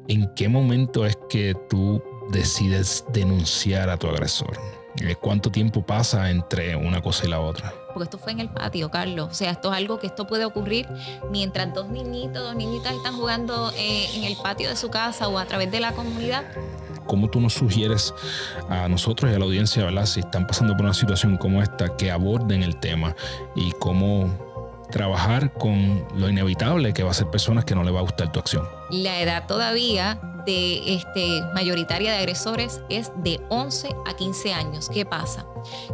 ¿En qué momento es que tú decides denunciar a tu agresor? ¿Cuánto tiempo pasa entre una cosa y la otra? Porque esto fue en el patio, Carlos. O sea, esto es algo que esto puede ocurrir mientras dos niñitas están jugando en el patio de su casa o a través de la comunidad. ¿Cómo tú nos sugieres a nosotros y a la audiencia, ¿verdad?, si están pasando por una situación como esta, que aborden el tema y cómo trabajar con lo inevitable que va a ser personas que no les va a gustar tu acción? La edad todavía de mayoritaria de agresores es de 11 a 15 años. ¿Qué pasa?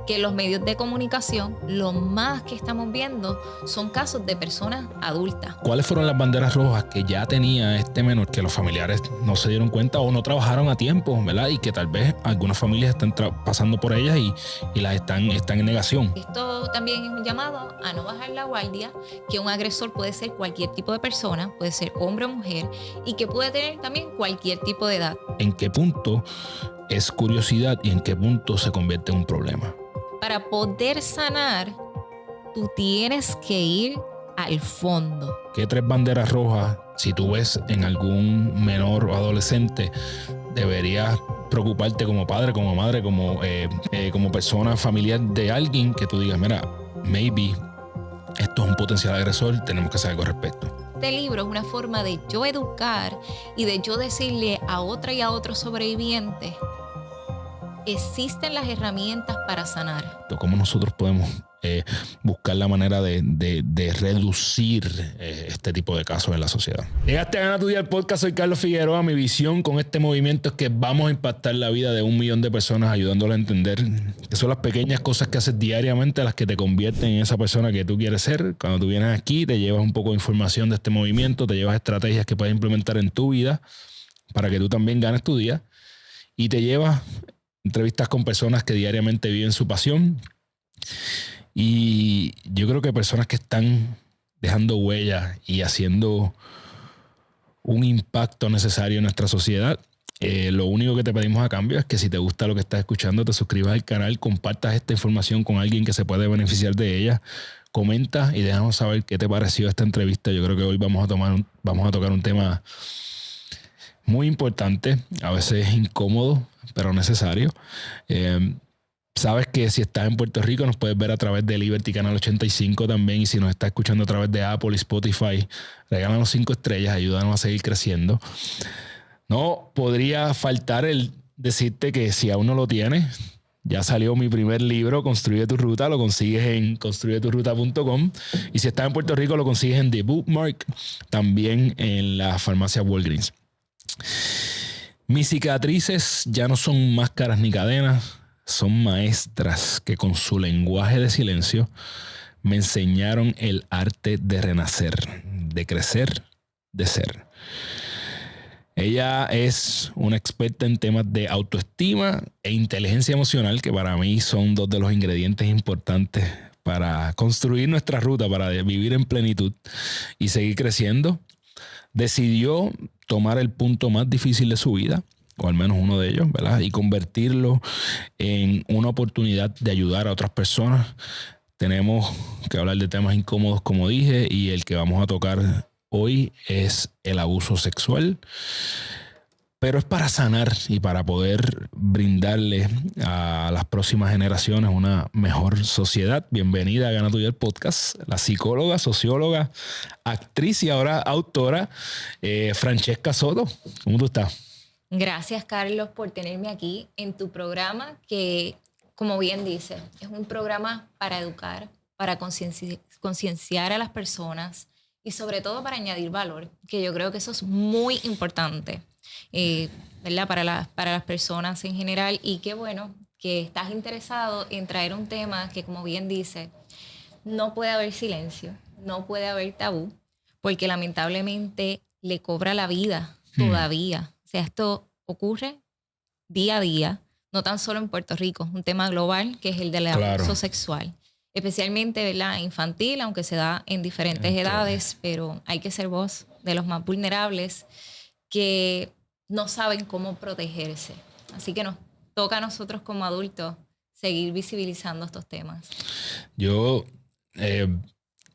Que los medios de comunicación, lo más que estamos viendo son casos de personas adultas. ¿Cuáles fueron las banderas rojas que ya tenía este menor que los familiares no se dieron cuenta o no trabajaron a tiempo, ¿verdad? Y que tal vez algunas familias están pasando por ellas y las están en negación. Esto también es un llamado a no bajar la guardia, que un agresor puede ser cualquier tipo de persona, puede ser hombre o mujer, y que puede tener también cualquier tipo de edad. ¿En qué punto es curiosidad y en qué punto se convierte en un problema? Para poder sanar, tú tienes que ir al fondo. ¿Qué 3 banderas rojas, si tú ves en algún menor o adolescente, deberías preocuparte como padre, como madre, como persona familiar de alguien que tú digas, mira, maybe esto es un potencial agresor, tenemos que hacer algo al respecto? Este libro es una forma de yo educar y de yo decirle a otra y a otro sobreviviente, existen las herramientas para sanar. ¿Cómo nosotros podemos buscar la manera de reducir este tipo de casos en la sociedad? Llegaste a Gana tu Día, el podcast. Soy Carlos Figueroa. Mi visión con este movimiento es que vamos a impactar la vida de 1 millón de personas, ayudándolas a entender que son las pequeñas cosas que haces diariamente las que te convierten en esa persona que tú quieres ser. Cuando tú vienes aquí, te llevas un poco de información de este movimiento, te llevas estrategias que puedes implementar en tu vida para que tú también ganes tu día, y te llevas entrevistas con personas que diariamente viven su pasión. Y yo creo que personas que están dejando huellas y haciendo un impacto necesario en nuestra sociedad. Lo único que te pedimos a cambio es que si te gusta lo que estás escuchando, te suscribas al canal, compartas esta información con alguien que se puede beneficiar de ella, comenta y déjanos saber qué te pareció esta entrevista. Yo creo que hoy vamos a tocar un tema muy importante, a veces incómodo, pero necesario. Sabes que si estás en Puerto Rico nos puedes ver a través de Liberty Canal 85 también, y si nos estás escuchando a través de Apple y Spotify, regálanos 5 estrellas, ayúdanos a seguir creciendo. No podría faltar el decirte que si aún no lo tienes, ya salió mi primer libro, Construye tu Ruta. Lo consigues en construyeturruta.com, y si estás en Puerto Rico lo consigues en The Bookmark, también en la farmacia Walgreens. Mis cicatrices ya no son máscaras ni cadenas, son maestras que con su lenguaje de silencio me enseñaron el arte de renacer, de crecer, de ser. Ella es una experta en temas de autoestima e inteligencia emocional, que para mí son 2 de los ingredientes importantes para construir nuestra ruta, para vivir en plenitud y seguir creciendo. Decidió tomar el punto más difícil de su vida, o al menos uno de ellos, ¿verdad?, y convertirlo en una oportunidad de ayudar a otras personas. Tenemos que hablar de temas incómodos, como dije, y el que vamos a tocar hoy es el abuso sexual. Pero es para sanar y para poder brindarle a las próximas generaciones una mejor sociedad. Bienvenida a Gana tu Día, el podcast, la psicóloga, socióloga, actriz y ahora autora, Francesca Soto. ¿Cómo tú estás? Gracias, Carlos, por tenerme aquí en tu programa, que, como bien dice, es un programa para educar, para concienciar a las personas y sobre todo para añadir valor, que yo creo que eso es muy importante, ¿verdad? Para las personas en general. Y qué bueno que estás interesado en traer un tema que, como bien dice, no puede haber silencio, no puede haber tabú, porque lamentablemente le cobra la vida todavía. O sea, esto ocurre día a día, no tan solo en Puerto Rico, es un tema global que es el del abuso sexual, especialmente, ¿verdad?, infantil, aunque se da en diferentes edades, pero hay que ser voz de los más vulnerables que no saben cómo protegerse. Así que nos toca a nosotros como adultos seguir visibilizando estos temas. Yo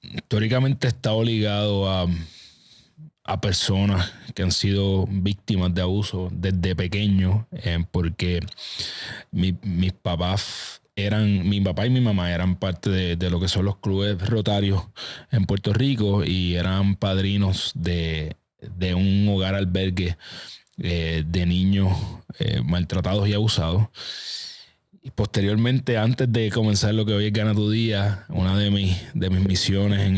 históricamente he estado ligado a personas que han sido víctimas de abuso desde pequeños, porque mis papás mi papá y mi mamá eran parte de lo que son los clubes rotarios en Puerto Rico y eran padrinos de un hogar albergue de niños maltratados y abusados. Y posteriormente, antes de comenzar lo que hoy es Gana tu Día, una de mis misiones en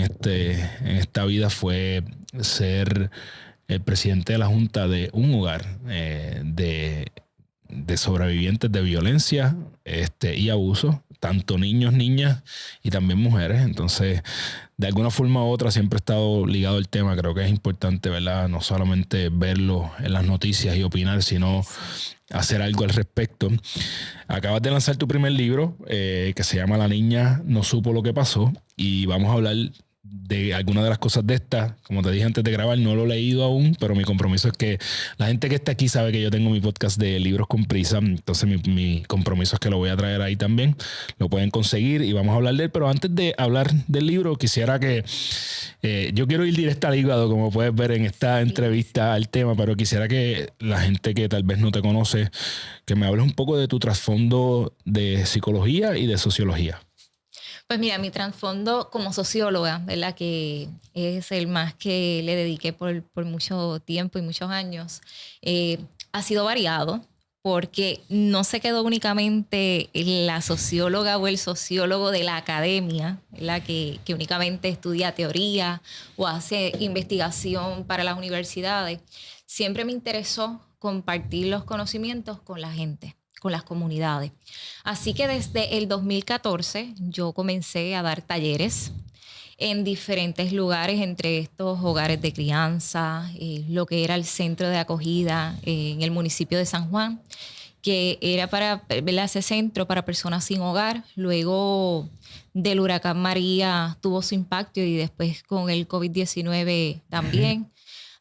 esta vida fue ser el presidente de la junta de un hogar de sobrevivientes de violencia y abuso, tanto niños, niñas y también mujeres. Entonces, de alguna forma u otra siempre he estado ligado al tema. Creo que es importante, ¿verdad? No solamente verlo en las noticias y opinar, sino hacer algo al respecto. Acabas de lanzar tu primer libro que se llama La niña no supo lo que pasó, y vamos a hablar de algunas de las cosas de esta. Como te dije antes de grabar, no lo he leído aún, pero mi compromiso es que la gente que está aquí sabe que yo tengo mi podcast de Libros con Prisa, entonces mi compromiso es que lo voy a traer ahí también. Lo pueden conseguir y vamos a hablar de él, pero antes de hablar del libro quisiera que yo quiero ir directo al hígado, como puedes ver en esta entrevista al tema, pero quisiera que la gente que tal vez no te conoce, que me hables un poco de tu trasfondo de psicología y de sociología. Pues mira, mi trasfondo como socióloga, ¿verdad? Que es el más que le dediqué por mucho tiempo y muchos años, ha sido variado, porque no se quedó únicamente la socióloga o el sociólogo de la academia, ¿verdad? Que únicamente estudia teoría o hace investigación para las universidades. Siempre me interesó compartir los conocimientos con la gente, con las comunidades. Así que desde el 2014 yo comencé a dar talleres en diferentes lugares, entre estos hogares de crianza, lo que era el centro de acogida en el municipio de San Juan, que era para, ¿verdad?, ese centro para personas sin hogar. Luego del huracán María tuvo su impacto y después con el COVID-19 también.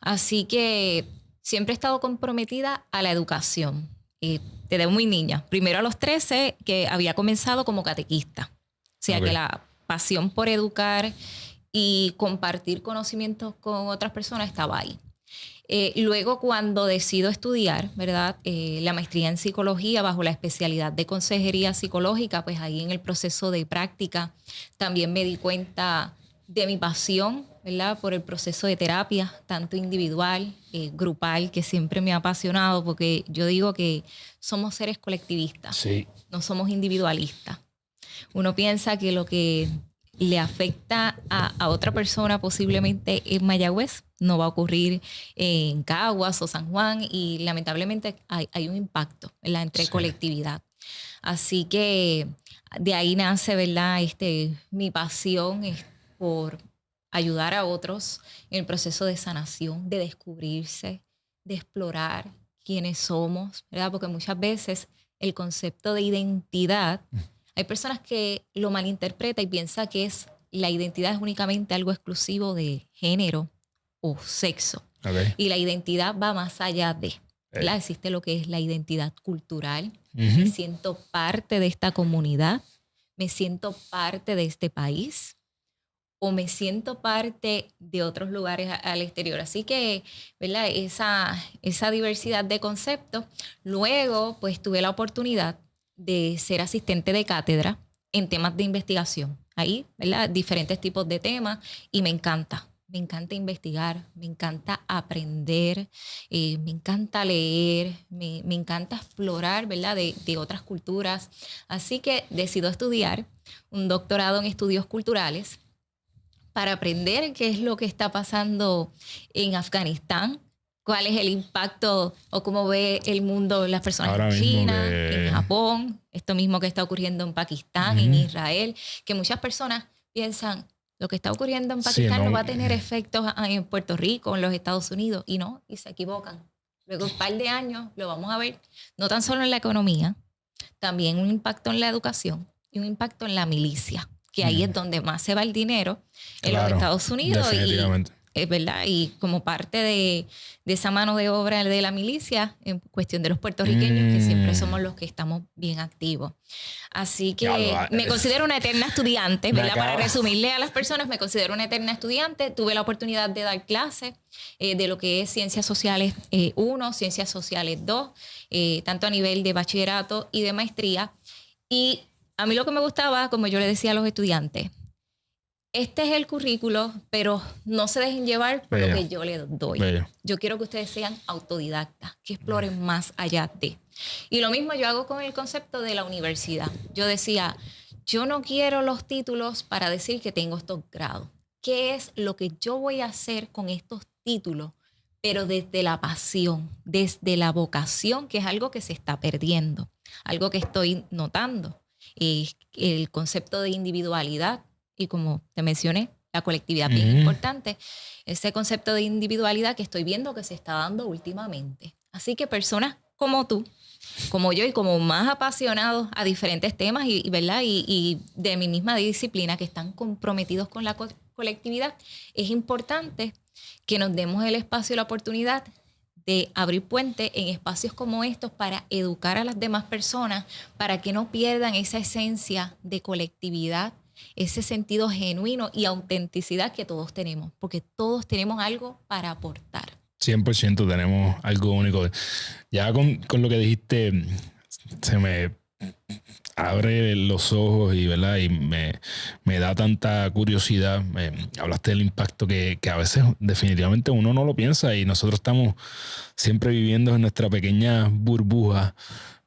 Así que siempre he estado comprometida a la educación. Desde muy niña. Primero a los 13, que había comenzado como catequista. O sea, que la pasión por educar y compartir conocimientos con otras personas estaba ahí. Luego, cuando decido estudiar, ¿verdad?, la maestría en psicología bajo la especialidad de consejería psicológica, pues ahí en el proceso de práctica también me di cuenta de mi pasión, ¿verdad?, por el proceso de terapia, tanto individual, grupal, que siempre me ha apasionado, porque yo digo que somos seres colectivistas, sí, no somos individualistas. Uno piensa que lo que le afecta a otra persona posiblemente en Mayagüez no va a ocurrir en Caguas o San Juan, y lamentablemente hay un impacto, ¿verdad?, entre colectividad. Así que de ahí nace, ¿verdad?, mi pasión por ayudar a otros en el proceso de sanación, de descubrirse, de explorar quiénes somos, ¿verdad? Porque muchas veces el concepto de identidad, hay personas que lo malinterpretan y piensan que la identidad es únicamente algo exclusivo de género o sexo. Okay. Y la identidad va más allá de, ¿verdad? Existe lo que es la identidad cultural. Me siento parte de esta comunidad, me siento parte de este país, o me siento parte de otros lugares al exterior. Así que, ¿verdad?, esa diversidad de conceptos. Luego, pues tuve la oportunidad de ser asistente de cátedra en temas de investigación. Ahí, ¿verdad?, diferentes tipos de temas, y me encanta investigar, me encanta aprender, me encanta leer, me encanta explorar, ¿verdad?, de otras culturas. Así que decido estudiar un doctorado en estudios culturales para aprender qué es lo que está pasando en Afganistán, cuál es el impacto o cómo ve el mundo las personas ahora en China, en Japón, esto mismo que está ocurriendo en Pakistán, en Israel, que muchas personas piensan lo que está ocurriendo en Pakistán no va a tener efectos en Puerto Rico, en los Estados Unidos, y se equivocan. Luego un par de años lo vamos a ver, no tan solo en la economía, también un impacto en la educación y un impacto en la milicia, que ahí es donde más se va el dinero en los Estados Unidos ¿verdad? Y como parte de esa mano de obra de la milicia, en cuestión de los puertorriqueños, que siempre somos los que estamos bien activos. Así que me considero una eterna estudiante, ¿verdad? Para resumirle a las personas, me considero una eterna estudiante. Tuve la oportunidad de dar clases de lo que es Ciencias Sociales 1, Ciencias Sociales 2, tanto a nivel de bachillerato y de maestría. Y a mí lo que me gustaba, como yo le decía a los estudiantes, este es el currículo, pero no se dejen llevar por lo que yo les doy. Yo quiero que ustedes sean autodidactas, que exploren más allá de. Y lo mismo yo hago con el concepto de la universidad. Yo decía, yo no quiero los títulos para decir que tengo estos grados. ¿Qué es lo que yo voy a hacer con estos títulos? Pero desde la pasión, desde la vocación, que es algo que se está perdiendo, algo que estoy notando. El concepto de individualidad, y como te mencioné, la colectividad bien importante, ese concepto de individualidad que estoy viendo que se está dando últimamente. Así que personas como tú, como yo y como más apasionados a diferentes temas ¿verdad? Y de mi misma disciplina que están comprometidos con la colectividad, es importante que nos demos el espacio y la oportunidad de abrir puentes en espacios como estos para educar a las demás personas, para que no pierdan esa esencia de colectividad, ese sentido genuino y autenticidad que todos tenemos, porque todos tenemos algo para aportar. 100% tenemos algo único. Ya con lo que dijiste, se me abre los ojos y, ¿verdad? Y me da tanta curiosidad. Hablaste del impacto que a veces definitivamente uno no lo piensa y nosotros estamos siempre viviendo en nuestra pequeña burbuja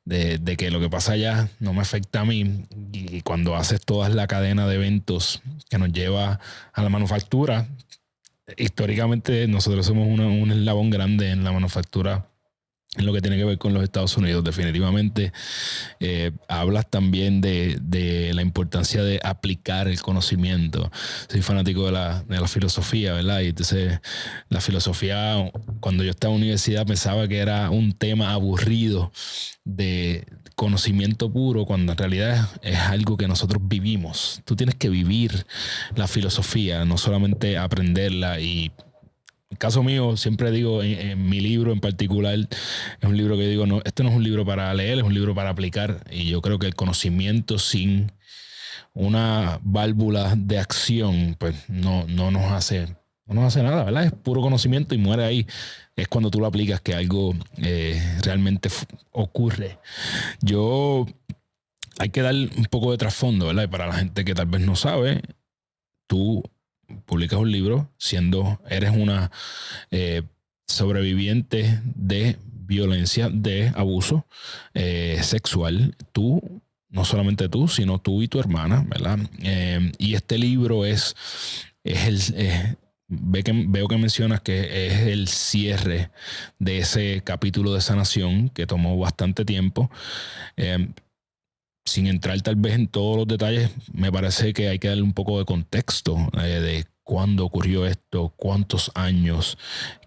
de que lo que pasa allá no me afecta a mí. Y cuando haces toda la cadena de eventos que nos lleva a la manufactura, históricamente nosotros somos un eslabón grande en la manufactura en lo que tiene que ver con los Estados Unidos, definitivamente. Hablas también de la importancia de aplicar el conocimiento. Soy fanático de la filosofía, ¿verdad? Y entonces la filosofía, cuando yo estaba en la universidad, pensaba que era un tema aburrido de conocimiento puro, cuando en realidad es algo que nosotros vivimos. Tú tienes que vivir la filosofía, no solamente aprenderla. Y en el caso mío, siempre digo, en mi libro en particular, es un libro que digo, no, este no es un libro para leer, es un libro para aplicar. Y yo creo que el conocimiento sin una válvula de acción, pues no nos hace nada, ¿verdad? Es puro conocimiento y muere ahí. Es cuando tú lo aplicas que algo realmente ocurre. Hay que dar un poco de trasfondo, ¿verdad? Y para la gente que tal vez no sabe, tú publicas un libro eres una sobreviviente de violencia, de abuso sexual. Tú, no solamente tú, sino tú y tu hermana, ¿verdad? Y este libro veo que mencionas que es el cierre de ese capítulo de sanación que tomó bastante tiempo. Sin entrar tal vez en todos los detalles, me parece que hay que darle un poco de contexto de cuándo ocurrió esto, cuántos años,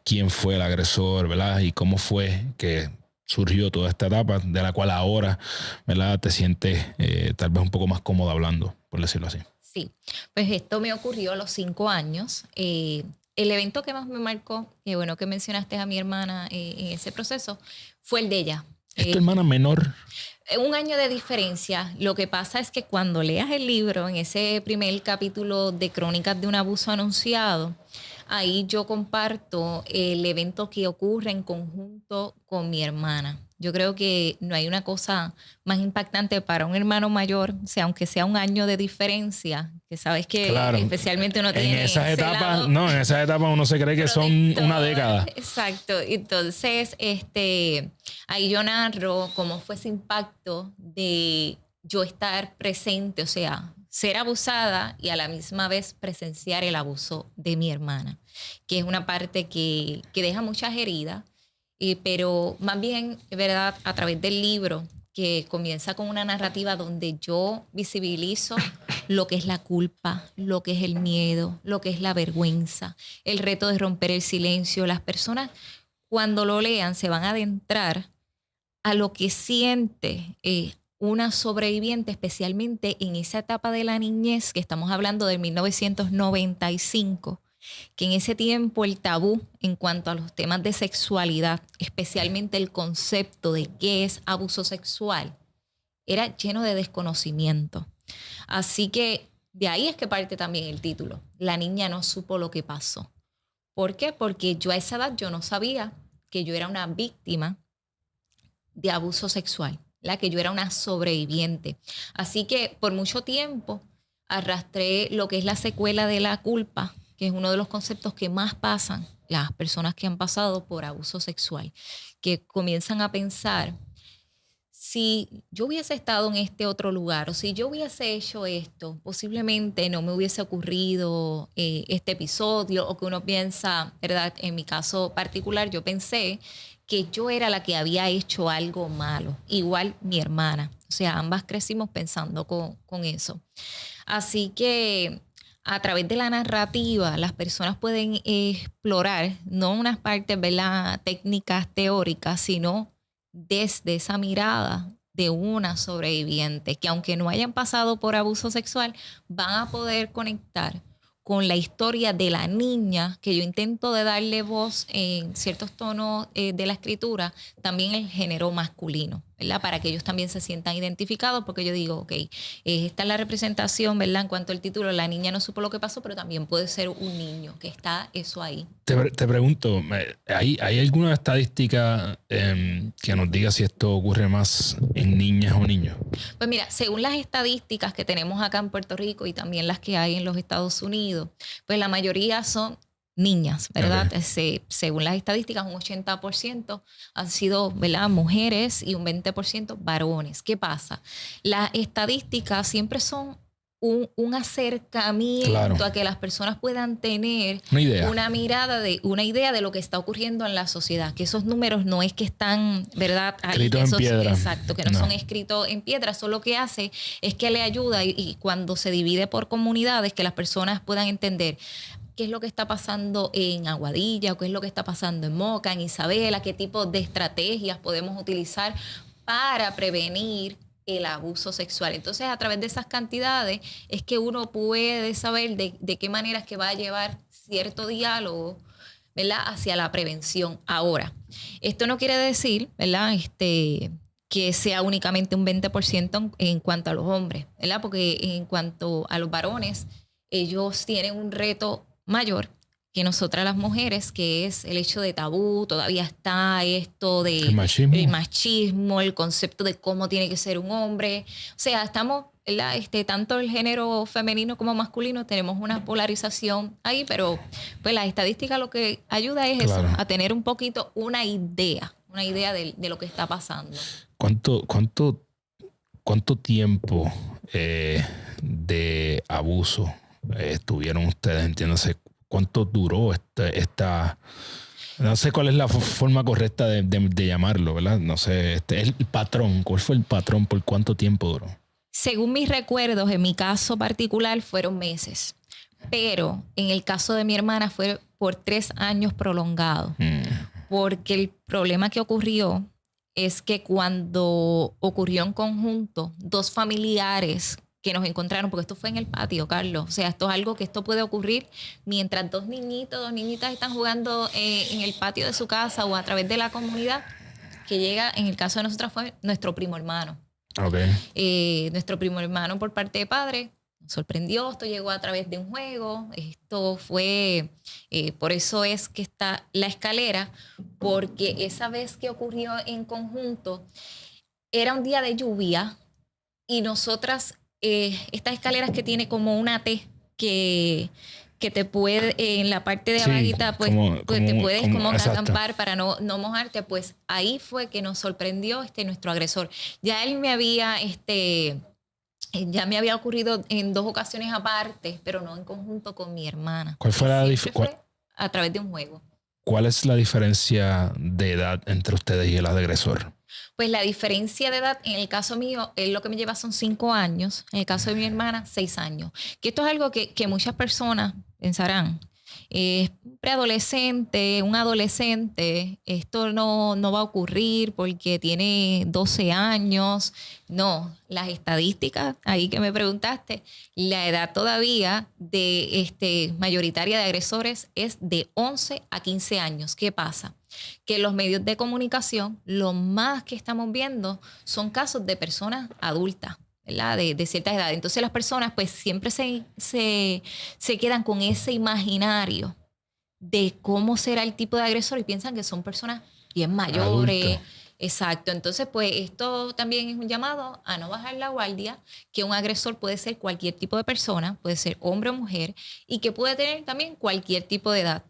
quién fue el agresor, ¿verdad? Y cómo fue que surgió toda esta etapa de la cual ahora, ¿verdad? Te sientes tal vez un poco más cómodo hablando, por decirlo así. Sí, pues esto me ocurrió a los 5 años. El evento que más me marcó, que bueno que mencionaste a mi hermana en ese proceso, fue el de ella. ¿Es tu hermana menor? 1 año de diferencia. Lo que pasa es que cuando leas el libro, en ese primer capítulo de Crónicas de un abuso anunciado, ahí yo comparto el evento que ocurre en conjunto con mi hermana. Yo creo que no hay una cosa más impactante para un hermano mayor, o sea, aunque sea 1 año de diferencia, que sabes que claro, especialmente uno tiene en esas etapas, en esas etapas uno se cree que son una década. Exacto. Entonces, ahí yo narro cómo fue ese impacto de yo estar presente, o sea, ser abusada y a la misma vez presenciar el abuso de mi hermana, que es una parte que deja muchas heridas. Pero más bien, ¿verdad? A través del libro, que comienza con una narrativa donde yo visibilizo lo que es la culpa, lo que es el miedo, lo que es la vergüenza, el reto de romper el silencio. Las personas, cuando lo lean, se van a adentrar a lo que siente una sobreviviente, especialmente en esa etapa de la niñez, que estamos hablando de 1995, que en ese tiempo el tabú en cuanto a los temas de sexualidad, especialmente el concepto de qué es abuso sexual, era lleno de desconocimiento. Así que de ahí es que parte también el título. La niña no supo lo que pasó. ¿Por qué? Porque yo a esa edad yo no sabía que yo era una víctima de abuso sexual, que yo era una sobreviviente. Así que por mucho tiempo arrastré lo que es la secuela de la culpa, que es uno de los conceptos que más pasan las personas que han pasado por abuso sexual, que comienzan a pensar, si yo hubiese estado en este otro lugar o si yo hubiese hecho esto, posiblemente no me hubiese ocurrido este episodio, o que uno piensa, ¿verdad? En mi caso particular, yo pensé que yo era la que había hecho algo malo, igual mi hermana. O sea, ambas crecimos pensando con eso. Así que a través de la narrativa, las personas pueden explorar no unas partes, ¿verdad?, técnicas teóricas, sino desde esa mirada de una sobreviviente, que aunque no hayan pasado por abuso sexual, van a poder conectar con la historia de la niña, que yo intento de darle voz en ciertos tonos de la escritura, también el género masculino, ¿verdad? Para que ellos también se sientan identificados, porque yo digo, ok, esta es la representación, ¿verdad? En cuanto al título, la niña no supo lo que pasó, pero también puede ser un niño, que está eso ahí. Te pregunto, ¿hay alguna estadística que nos diga si esto ocurre más en niñas o niños? Pues mira, según las estadísticas que tenemos acá en Puerto Rico y también las que hay en los Estados Unidos, pues la mayoría son niñas, ¿verdad? Okay. Según las estadísticas, un 80% han sido, ¿verdad?, mujeres y un 20% varones. ¿Qué pasa? Las estadísticas siempre son un acercamiento, claro, a que las personas puedan tener una idea de lo que está ocurriendo en la sociedad, que esos números no es que están, ¿verdad?, escritos en piedra. Exacto, que no son escritos en piedra. Eso lo que hace es que le ayuda y cuando se divide por comunidades, que las personas puedan entender qué es lo que está pasando en Aguadilla, o qué es lo que está pasando en Moca, en Isabela, qué tipo de estrategias podemos utilizar para prevenir el abuso sexual. Entonces, a través de esas cantidades es que uno puede saber de qué manera es que va a llevar cierto diálogo, ¿verdad?, hacia la prevención. Ahora, esto no quiere decir, ¿verdad?, que sea únicamente un 20% en cuanto a los hombres, ¿verdad? Porque en cuanto a los varones, ellos tienen un reto mayor que nosotras las mujeres, que es el hecho de tabú. Todavía está esto de el machismo, el concepto de cómo tiene que ser un hombre. O sea, estamos, tanto el género femenino como masculino, tenemos una polarización ahí, pero pues la estadística lo que ayuda es claro, eso, a tener un poquito una idea de lo que está pasando. ¿Cuánto tiempo de abuso tuvieron ustedes? Entiéndase, ¿cuánto duró esta? No sé cuál es la forma correcta de llamarlo, ¿verdad? No sé, el patrón. ¿Cuál fue el patrón? ¿Por cuánto tiempo duró? Según mis recuerdos, en mi caso particular, fueron meses. Pero en el caso de mi hermana fue por 3 años prolongados. Porque el problema que ocurrió es que cuando ocurrió en conjunto, 2 familiares que nos encontraron, porque esto fue en el patio, Carlos. O sea, esto es algo que esto puede ocurrir mientras 2 niñitas están jugando en el patio de su casa o a través de la comunidad, que llega, en el caso de nosotras fue nuestro primo hermano. Okay. Nuestro primo hermano por parte de padre nos sorprendió. Esto llegó a través de un juego. Esto fue, por eso es que está la escalera, porque esa vez que ocurrió en conjunto, era un día de lluvia y nosotras... estas escaleras que tiene como una T que te puede, en la parte de abajita, pues te puedes como acampar para no mojarte. Pues ahí fue que nos sorprendió nuestro agresor. Ya él ya me había ocurrido en 2 ocasiones aparte, pero no en conjunto con mi hermana. ¿Cuál fue la diferencia? A través de un juego. ¿Cuál es la diferencia de edad entre ustedes y el agresor? Pues la diferencia de edad, en el caso mío, él lo que me lleva son 5 años. En el caso de mi hermana, 6 años. Que esto es algo que muchas personas pensarán. preadolescente, un adolescente, esto no va a ocurrir porque tiene 12 años. No, las estadísticas, ahí que me preguntaste, la edad todavía de mayoritaria de agresores es de 11 a 15 años. ¿Qué pasa? Que los medios de comunicación, lo más que estamos viendo son casos de personas adultas, ¿verdad? De cierta edad. Entonces las personas pues siempre se quedan con ese imaginario de cómo será el tipo de agresor y piensan que son personas bien mayores. Adulto. Exacto. Entonces pues esto también es un llamado a no bajar la guardia, que un agresor puede ser cualquier tipo de persona, puede ser hombre o mujer, y que puede tener también cualquier tipo de edad.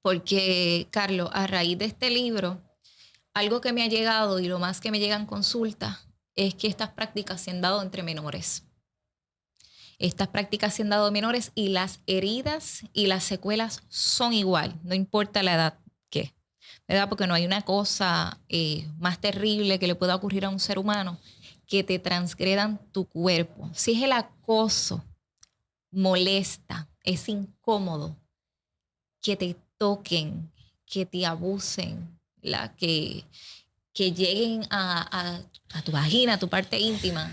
Porque, Carlos, a raíz de este libro, algo que me ha llegado y lo más que me llegan consultas es que estas prácticas se han dado entre menores. Estas prácticas se han dado menores y las heridas y las secuelas son igual, no importa la edad que, ¿verdad? Porque no hay una cosa más terrible que le pueda ocurrir a un ser humano que te transgredan tu cuerpo. Si es el acoso, molesta, es incómodo, que te toquen, que te abusen, que lleguen a tu vagina, a tu parte íntima,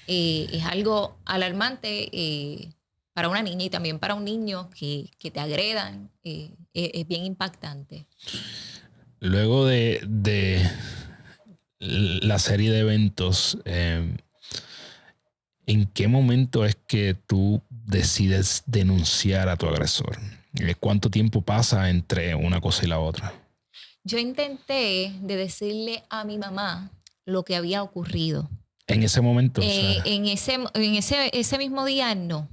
es algo alarmante para una niña y también para un niño que te agredan, es bien impactante. Luego de la serie de eventos, ¿en qué momento es que tú decides denunciar a tu agresor? ¿Cuánto tiempo pasa entre una cosa y la otra? Yo intenté de decirle a mi mamá lo que había ocurrido. En ese momento. En ese mismo día no,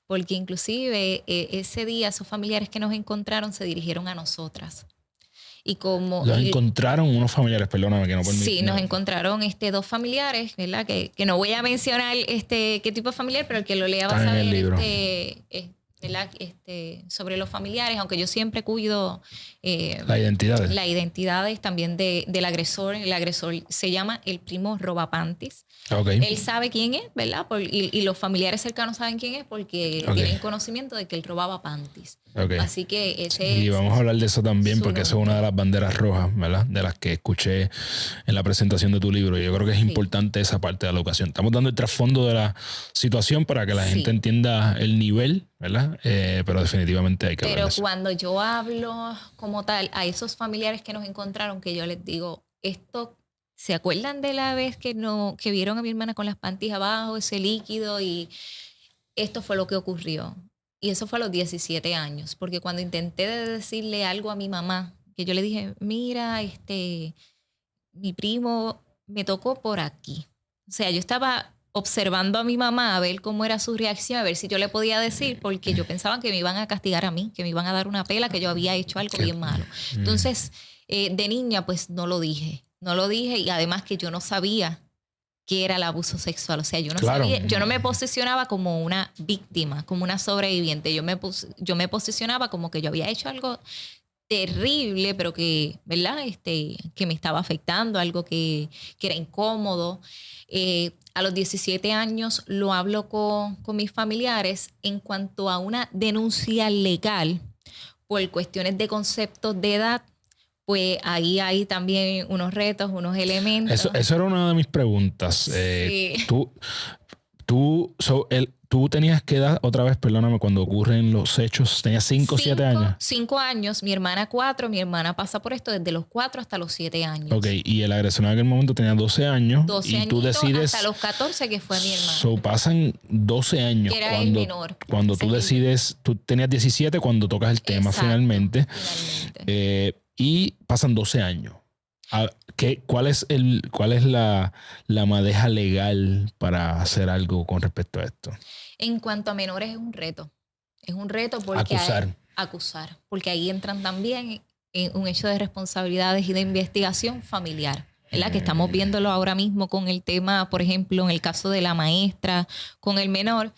porque inclusive ese día esos familiares que nos encontraron se dirigieron a nosotras. Y como los encontraron unos familiares, perdóname que no permito. Sí, nos encontraron dos familiares, ¿verdad? Que no voy a mencionar qué tipo de familiar, pero el que lo lea va a saber ¿verdad? Sobre los familiares, aunque yo siempre cuido las identidades. Las identidades también del agresor. El agresor se llama el primo robapantis. Okay. Él sabe quién es, ¿verdad? Y los familiares cercanos saben quién es porque tienen conocimiento de que él robaba panties. Okay. Así que y vamos a hablar de eso también porque eso es una de las banderas rojas, ¿verdad? De las que escuché en la presentación de tu libro. Yo creo que es importante esa parte de la educación. Estamos dando el trasfondo de la situación para que la gente entienda el nivel, ¿verdad? Pero definitivamente hay que hablar de eso. Pero cuando yo hablo como tal a esos familiares que nos encontraron, que yo les digo, ¿se acuerdan de la vez que vieron a mi hermana con las panties abajo, ese líquido? Y esto fue lo que ocurrió. Y eso fue a los 17 años, porque cuando intenté decirle algo a mi mamá, que yo le dije, mira, mi primo me tocó por aquí. O sea, yo estaba observando a mi mamá a ver cómo era su reacción, a ver si yo le podía decir, porque yo pensaba que me iban a castigar a mí, que me iban a dar una pela, que yo había hecho algo bien malo. Entonces, de niña, pues no lo dije y además que yo no sabía qué era el abuso sexual. O sea, yo no sabía, yo no me posicionaba como una víctima, como una sobreviviente. Yo me posicionaba como que yo había hecho algo terrible, pero que, ¿verdad? Que me estaba afectando, algo que era incómodo. A los 17 años lo hablo con mis familiares en cuanto a una denuncia legal por cuestiones de conceptos de edad. Pues ahí hay también unos retos, unos elementos. Eso era una de mis preguntas. Sí. Tú tenías que edad, otra vez, perdóname, cuando ocurren los hechos, tenías 5 o 7 años. 5 años, mi hermana 4, mi hermana pasa por esto desde los 4 hasta los 7 años. Ok, y el agresor en aquel momento tenía 12 años. 12 y tú decides, hasta los 14 que fue mi hermana. Pasan 12 años. Que era el menor. Cuando tú decides, tú tenías 17 cuando tocas el tema. Exacto, finalmente. Y pasan 12 años. ¿Cuál es la madeja legal para hacer algo con respecto a esto? En cuanto a menores es un reto. Es un reto porque acusar. Porque ahí entran también en un hecho de responsabilidades y de investigación familiar, ¿verdad? Que estamos viéndolo ahora mismo con el tema, por ejemplo, en el caso de la maestra con el menor,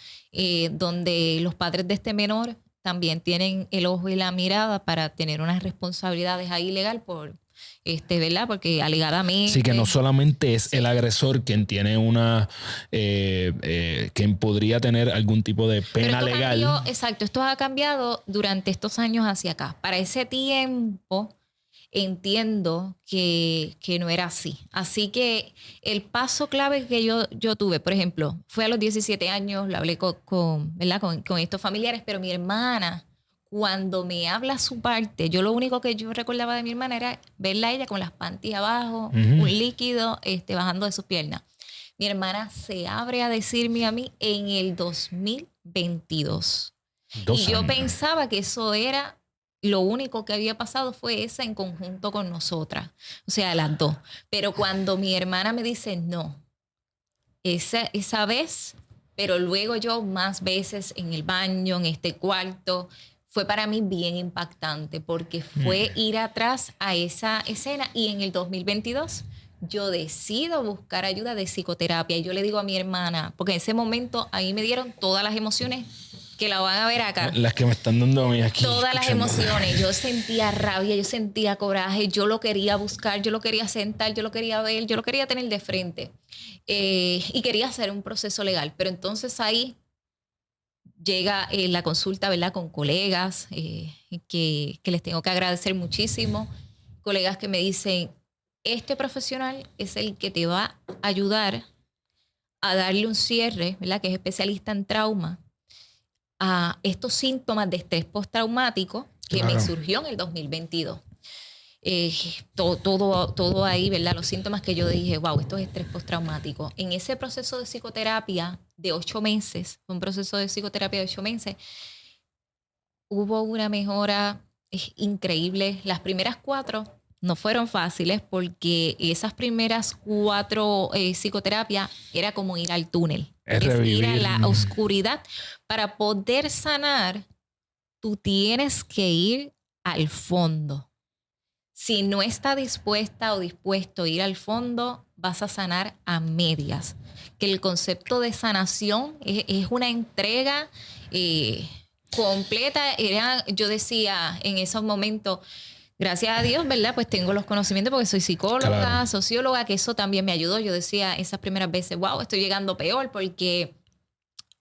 donde los padres de este menor también tienen el ojo y la mirada para tener unas responsabilidades ahí legal por ¿verdad? Porque alegadamente... Sí, que no solamente es el agresor quien tiene quien podría tener algún tipo de pena legal. Exacto, esto ha cambiado durante estos años hacia acá. Para ese tiempo entiendo que no era así. Así que el paso clave que yo tuve, por ejemplo, fue a los 17 años, lo hablé ¿verdad? con estos familiares, pero mi hermana, cuando me habla su parte, yo lo único que yo recordaba de mi hermana era verla a ella con las panties abajo, un líquido bajando de sus piernas. Mi hermana se abre a decirme a mí en el 2022. Y yo pensaba que eso era lo único que había pasado, fue esa en conjunto con nosotras. O sea, las dos. Pero cuando mi hermana me dice no, esa vez, pero luego yo más veces en el baño, en este cuarto, fue para mí bien impactante porque fue ir atrás a esa escena. Y en el 2022 yo decido buscar ayuda de psicoterapia. Y yo le digo a mi hermana, porque en ese momento ahí me dieron todas las emociones que la van a ver acá. Las que me están dando a mí aquí. Todas las emociones. Yo sentía rabia, yo sentía coraje, yo lo quería buscar, yo lo quería sentar, yo lo quería ver, yo lo quería tener de frente. Y quería hacer un proceso legal. Pero entonces ahí llega la consulta, ¿verdad? Con colegas que les tengo que agradecer muchísimo. Colegas que me dicen, este profesional es el que te va a ayudar a darle un cierre, ¿verdad? Que es especialista en trauma, a estos síntomas de estrés postraumático que me surgió en el 2022. Todo ahí, ¿verdad? Los síntomas que yo dije, wow, esto es estrés postraumático. En ese proceso de psicoterapia de 8 meses, un proceso de psicoterapia de 8 meses, hubo una mejora increíble. Las primeras 4 no fueron fáciles porque esas primeras 4 psicoterapias era como ir al túnel. Es ir a la oscuridad. Para poder sanar, tú tienes que ir al fondo. Si no está dispuesta o dispuesto a ir al fondo, vas a sanar a medias. Que el concepto de sanación es una entrega completa. Yo decía en esos momentos, gracias a Dios, ¿verdad? Pues tengo los conocimientos porque soy psicóloga, socióloga, que eso también me ayudó. Yo decía esas primeras veces, wow, estoy llegando peor porque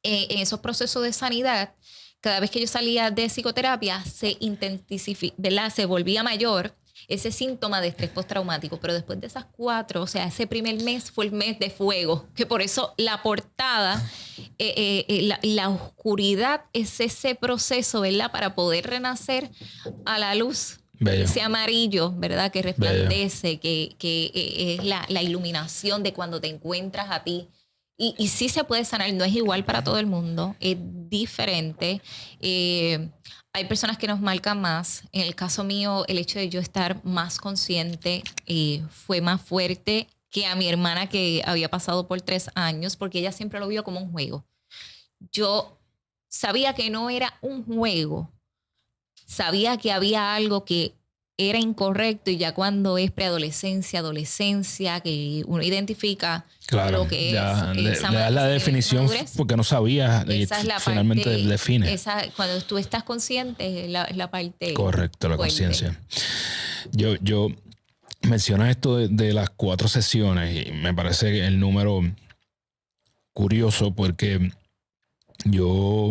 en esos procesos de sanidad, cada vez que yo salía de psicoterapia, ¿verdad? Se volvía mayor ese síntoma de estrés postraumático. Pero después de esas 4, o sea, ese primer mes fue el mes de fuego, que por eso la portada, la oscuridad es ese proceso, ¿verdad? Para poder renacer a la luz. Bello. Ese amarillo, ¿verdad? Que resplandece, que es la iluminación de cuando te encuentras a ti. Y sí se puede sanar, no es igual para todo el mundo, es diferente. Hay personas que nos marcan más. En el caso mío, el hecho de yo estar más consciente fue más fuerte que a mi hermana, que había pasado por 3 años, porque ella siempre lo vio como un juego. Yo sabía que no era un juego. Sabía que había algo que era incorrecto, y ya cuando es preadolescencia, adolescencia, que uno identifica lo que le das la definición madurez, porque no sabías y finalmente parte, define. Cuando tú estás consciente es la parte correcto, la conciencia. Yo mencionas esto de las 4 sesiones y me parece el número curioso porque yo,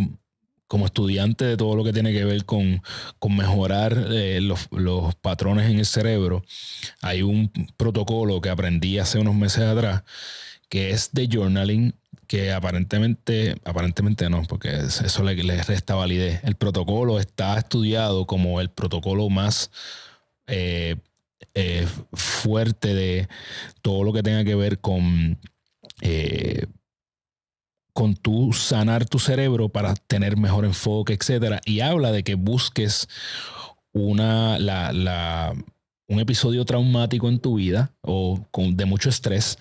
como estudiante de todo lo que tiene que ver con mejorar los patrones en el cerebro, hay un protocolo que aprendí hace unos meses atrás que es de journaling, que aparentemente no, porque eso le resta validez. El protocolo está estudiado como el protocolo más fuerte de todo lo que tenga que ver con tú sanar tu cerebro para tener mejor enfoque, etcétera. Y habla de que busques un episodio traumático en tu vida o de mucho estrés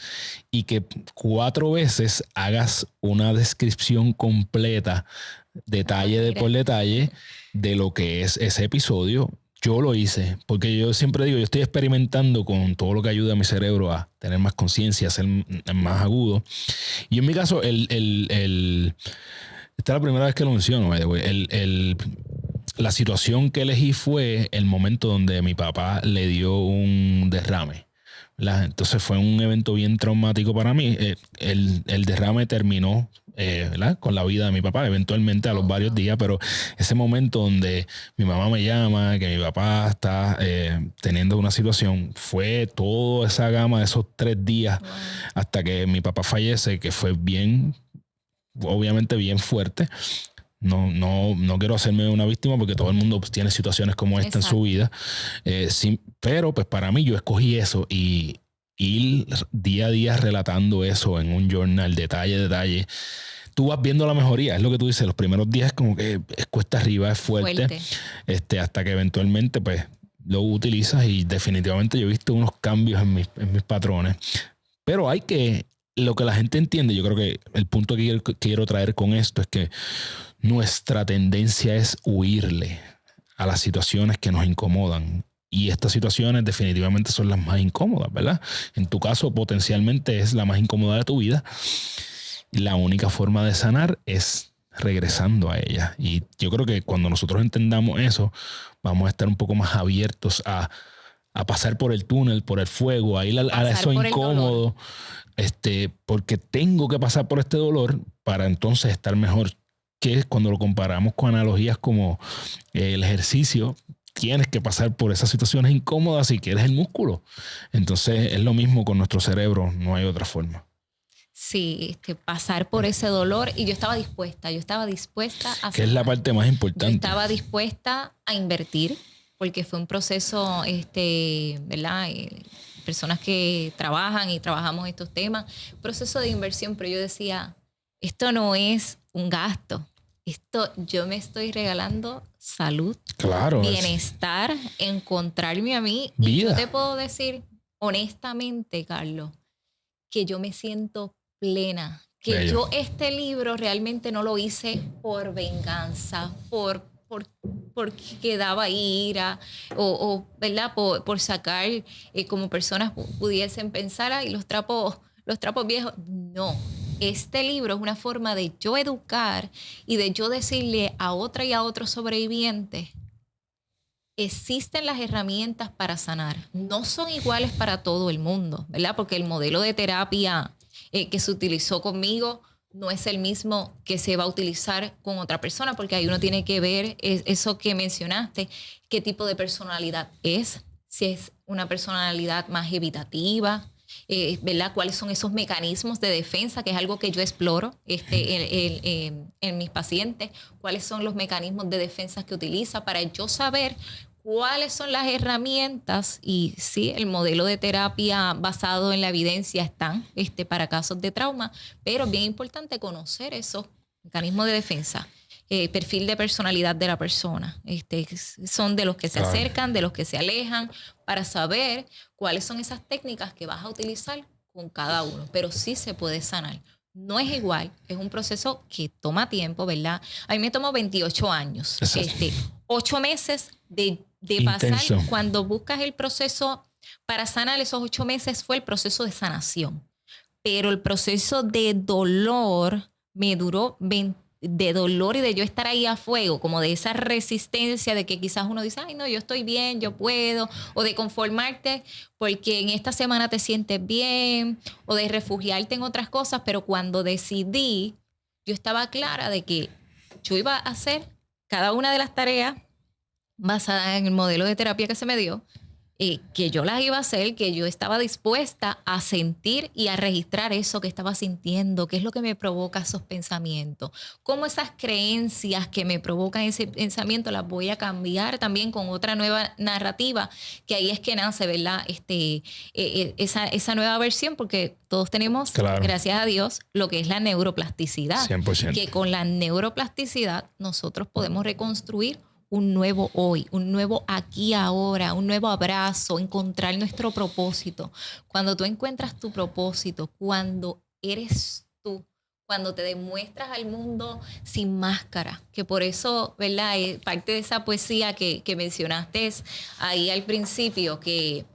y que 4 veces hagas una descripción completa, detalle por detalle, de lo que es ese episodio. Yo lo hice porque yo siempre digo, yo estoy experimentando con todo lo que ayuda a mi cerebro a tener más conciencia, a ser más agudo. Y en mi caso, esta es la primera vez que lo menciono, la situación que elegí fue el momento donde mi papá le dio un derrame, ¿verdad? Entonces fue un evento bien traumático para mí. El derrame terminó, ¿verdad?, con la vida de mi papá eventualmente a los varios días, pero ese momento donde mi mamá me llama, que mi papá está teniendo una situación, fue toda esa gama de esos 3 días hasta que mi papá fallece, que fue bien, obviamente bien fuerte. No quiero hacerme una víctima porque todo el mundo pues, tiene situaciones como esta en su vida. Pero pues para mí yo escogí eso y ir día a día relatando eso en un journal, detalle a detalle. Tú vas viendo la mejoría, es lo que tú dices, los primeros días como que es cuesta arriba, es fuerte. Hasta que eventualmente pues lo utilizas y definitivamente yo he visto unos cambios en mis patrones. Pero lo que la gente entiende, yo creo que el punto que quiero traer con esto es que nuestra tendencia es huirle a las situaciones que nos incomodan. Y estas situaciones definitivamente son las más incómodas, ¿verdad? En tu caso, potencialmente es la más incómoda de tu vida. Y la única forma de sanar es regresando a ella. Y yo creo que cuando nosotros entendamos eso, vamos a estar un poco más abiertos a pasar por el túnel, por el fuego, a ir a eso incómodo. Porque tengo que pasar por este dolor para entonces estar mejor. Que es cuando lo comparamos con analogías como el ejercicio, tienes que pasar por esas situaciones incómodas si quieres el músculo. Entonces es lo mismo con nuestro cerebro, no hay otra forma. Sí, pasar por ese dolor, y yo estaba dispuesta a que es la parte más importante. Yo estaba dispuesta a invertir, porque fue un proceso, ¿verdad? Personas que trabajan y trabajamos estos temas, proceso de inversión, pero yo decía, esto no es un gasto. Esto, yo me estoy regalando salud, claro, bienestar, encontrarme a mí. Vida. Y yo te puedo decir honestamente, Carlos, que yo me siento plena. Que Bello. Yo este libro realmente no lo hice por venganza, porque daba ira o ¿verdad? Por sacar, como personas pudiesen pensar, y los trapos viejos. No. Este libro es una forma de yo educar y de yo decirle a otra y a otros sobrevivientes, existen las herramientas para sanar. No son iguales para todo el mundo, ¿verdad? Porque el modelo de terapia que se utilizó conmigo no es el mismo que se va a utilizar con otra persona, porque ahí uno tiene que ver eso que mencionaste, qué tipo de personalidad es, si es una personalidad más evitativa, ¿verdad? ¿Cuáles son esos mecanismos de defensa? Que es algo que yo exploro en mis pacientes. ¿Cuáles son los mecanismos de defensa que utiliza para yo saber cuáles son las herramientas? Y sí, el modelo de terapia basado en la evidencia están para casos de trauma, pero es bien importante conocer esos mecanismos de defensa. Perfil de personalidad de la persona. Son de los que se acercan, de los que se alejan, para saber cuáles son esas técnicas que vas a utilizar con cada uno. Pero sí se puede sanar. No es igual, es un proceso que toma tiempo, ¿verdad? A mí me tomó 28 años. 8 meses de pasar. Cuando buscas el proceso para sanar, esos 8 meses fue el proceso de sanación. Pero el proceso de dolor me duró de dolor y de yo estar ahí a fuego, como de esa resistencia de que quizás uno dice, ay no, yo estoy bien, yo puedo, o de conformarte porque en esta semana te sientes bien, o de refugiarte en otras cosas, pero cuando decidí, yo estaba clara de que yo iba a hacer cada una de las tareas basadas en el modelo de terapia que se me dio, que yo las iba a hacer, que yo estaba dispuesta a sentir y a registrar eso que estaba sintiendo, qué es lo que me provoca esos pensamientos, cómo esas creencias que me provocan ese pensamiento las voy a cambiar también con otra nueva narrativa, que ahí es que nace, ¿verdad? Esa nueva versión, porque todos tenemos, gracias a Dios, lo que es la neuroplasticidad. 100%. Que con la neuroplasticidad nosotros podemos reconstruir un nuevo hoy, un nuevo aquí ahora, un nuevo abrazo, encontrar nuestro propósito. Cuando tú encuentras tu propósito, cuando eres tú, cuando te demuestras al mundo sin máscara, que por eso, ¿verdad? Parte de esa poesía que mencionaste ahí al principio, que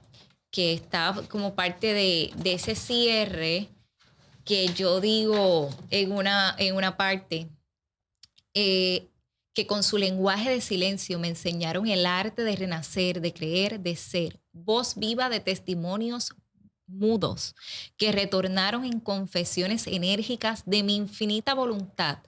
está como parte de ese cierre, que yo digo en una parte, que con su lenguaje de silencio me enseñaron el arte de renacer, de creer, de ser, voz viva de testimonios mudos, que retornaron en confesiones enérgicas de mi infinita voluntad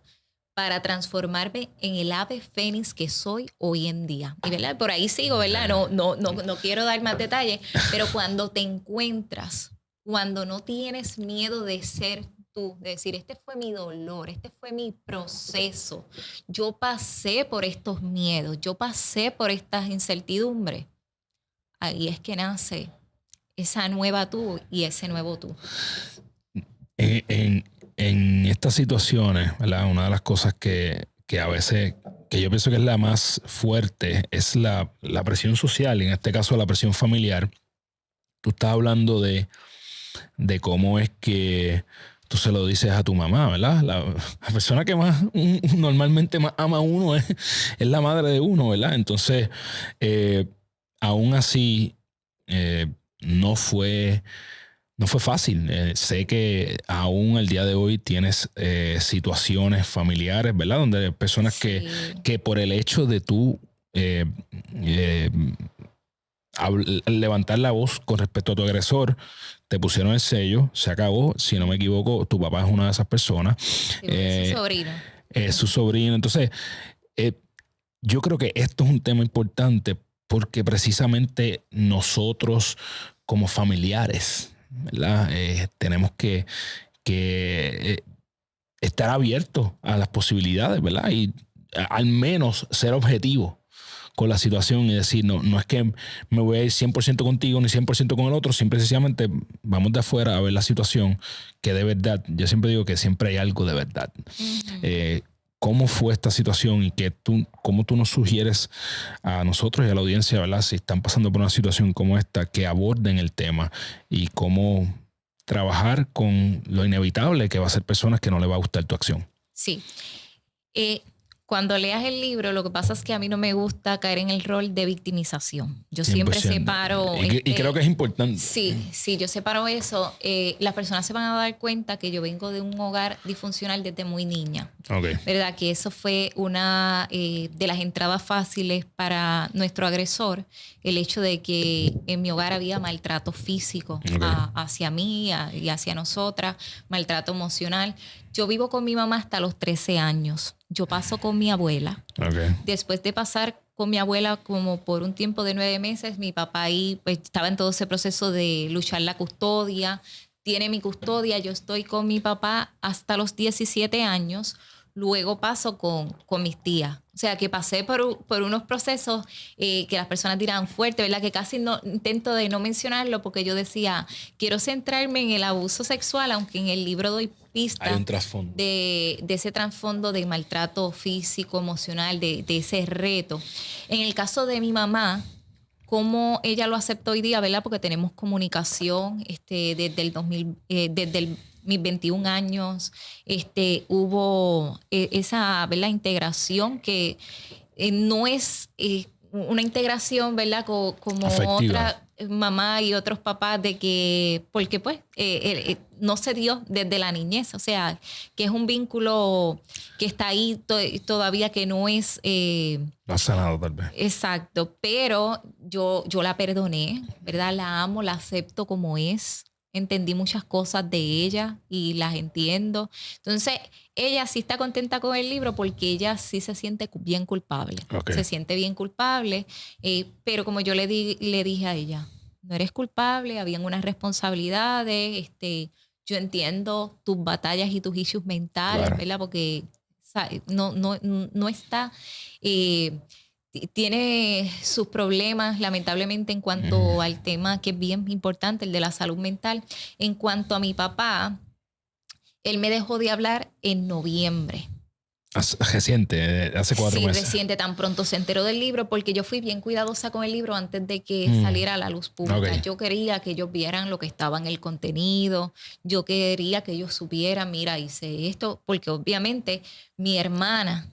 para transformarme en el ave fénix que soy hoy en día. Y ¿verdad? Por ahí sigo, ¿verdad? No quiero dar más detalles, pero cuando te encuentras, cuando no tienes miedo de ser tú, de decir, este fue mi dolor, este fue mi proceso, yo pasé por estos miedos, yo pasé por estas incertidumbres, ahí es que nace esa nueva tú y ese nuevo tú. En estas situaciones, ¿verdad? Una de las cosas que a veces, que yo pienso que es la más fuerte, es la presión social, y en este caso la presión familiar. Tú estás hablando de cómo es que tú se lo dices a tu mamá, ¿verdad? La persona que más normalmente más ama a uno es la madre de uno, ¿verdad? Entonces, aún así, no fue fácil. Sé que aún el día de hoy tienes situaciones familiares, ¿verdad? Donde hay personas Sí. que por el hecho de tú levantar la voz con respecto a tu agresor, te pusieron el sello, se acabó. Si no me equivoco, tu papá es una de esas personas. Sí, es su sobrino. Es su sobrino. Entonces, yo creo que esto es un tema importante porque precisamente nosotros como familiares, ¿verdad? Tenemos que estar abiertos a las posibilidades, ¿verdad? Y al menos ser objetivos con la situación y decir, no es que me voy a ir 100% contigo ni 100% con el otro, simplemente vamos de afuera a ver la situación, que de verdad, yo siempre digo que siempre hay algo de verdad. Uh-huh. ¿Cómo fue esta situación y cómo tú nos sugieres a nosotros y a la audiencia, ¿verdad? Si están pasando por una situación como esta, que aborden el tema y cómo trabajar con lo inevitable que va a ser personas que no les va a gustar tu acción? Sí. Cuando leas el libro, lo que pasa es que a mí no me gusta caer en el rol de victimización. Yo 100%. Siempre separo... Y creo que es importante. Sí, yo separo eso. Las personas se van a dar cuenta que yo vengo de un hogar disfuncional desde muy niña. Okay. ¿Verdad? Que eso fue una de las entradas fáciles para nuestro agresor. El hecho de que en mi hogar había maltrato físico hacia mí y hacia nosotras, maltrato emocional. Yo vivo con mi mamá hasta los 13 años. Yo paso con mi abuela. Okay. Después de pasar con mi abuela como por un tiempo de 9 meses, mi papá ahí pues, estaba en todo ese proceso de luchar la custodia. Tiene mi custodia. Yo estoy con mi papá hasta los 17 años. Luego paso con mis tías. O sea, que pasé por unos procesos que las personas dirán fuerte, ¿verdad? Que casi intento de no mencionarlo porque yo decía, quiero centrarme en el abuso sexual, aunque en el libro doy pistas. Hay un trasfondo. De ese trasfondo de maltrato físico, emocional, de ese reto. En el caso de mi mamá, cómo ella lo aceptó hoy día, ¿verdad? Porque tenemos comunicación desde el mis 21 años, hubo esa, ¿verdad? Integración que no es una integración, ¿verdad? Como afectiva. Otra mamá y otros papás de que, porque pues no se dio desde la niñez, o sea, que es un vínculo que está ahí todavía que no es... no ha sanado tal vez. Exacto, pero yo la perdoné, ¿verdad? La amo, la acepto como es. Entendí muchas cosas de ella y las entiendo. Entonces, ella sí está contenta con el libro porque ella sí se siente bien culpable. Okay. Se siente bien culpable, pero como yo le dije a ella, no eres culpable, habían unas responsabilidades, yo entiendo tus batallas y tus issues mentales, claro. ¿Verdad? Porque ¿sabes? No está... tiene sus problemas, lamentablemente, en cuanto al tema que es bien importante, el de la salud mental. En cuanto a mi papá, él me dejó de hablar en noviembre. Reciente, hace 4 meses. Sí, reciente, tan pronto se enteró del libro, porque yo fui bien cuidadosa con el libro antes de que saliera a la luz pública. Okay. Yo quería que ellos vieran lo que estaba en el contenido, yo quería que ellos supieran, mira, hice esto, porque obviamente mi hermana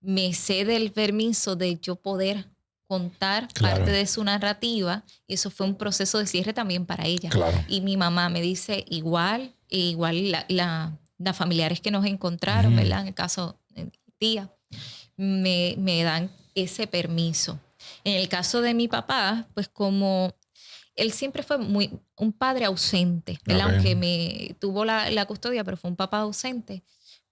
me cede el permiso de yo poder contar parte de su narrativa, y eso fue un proceso de cierre también para ella. Claro. Y mi mamá me dice igual las familiares que nos encontraron, ¿verdad? En el caso de mi tía, me dan ese permiso. En el caso de mi papá, pues como él siempre fue un padre ausente, ¿verdad? Okay. Aunque me tuvo la custodia, pero fue un papá ausente.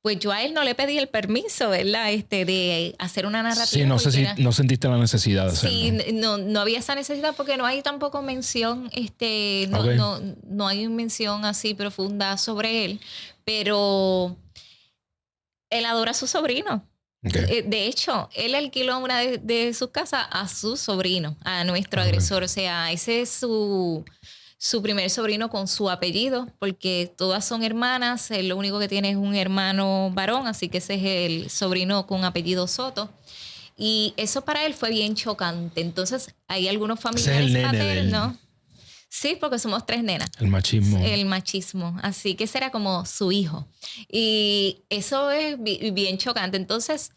Pues yo a él no le pedí el permiso, ¿verdad? De hacer una narrativa. Sí, no sé si no sentiste la necesidad de hacerlo. Sí, no había esa necesidad porque no hay tampoco mención, Okay. no hay una mención así profunda sobre él, pero él adora a su sobrino. Okay. De hecho, él alquiló una de sus casas a su sobrino, a nuestro agresor. O sea, ese es su primer sobrino con su apellido, porque todas son hermanas. Él lo único que tiene es un hermano varón, así que ese es el sobrino con apellido Soto. Y eso para él fue bien chocante. Entonces, hay algunos familiares paternos. Sí, porque somos 3 nenas. El machismo. El machismo. Así que ese era como su hijo. Y eso es bien chocante. Entonces,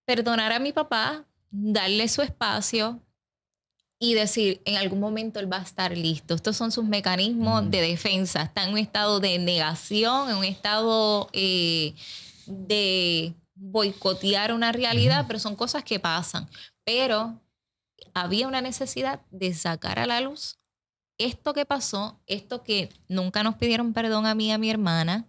perdonar a mi papá, darle su espacio y decir, en algún momento él va a estar listo. Estos son sus mecanismos de defensa. Está en un estado de negación, en un estado de boicotear una realidad, pero son cosas que pasan. Pero había una necesidad de sacar a la luz esto que pasó, esto que nunca nos pidieron perdón a mí y a mi hermana,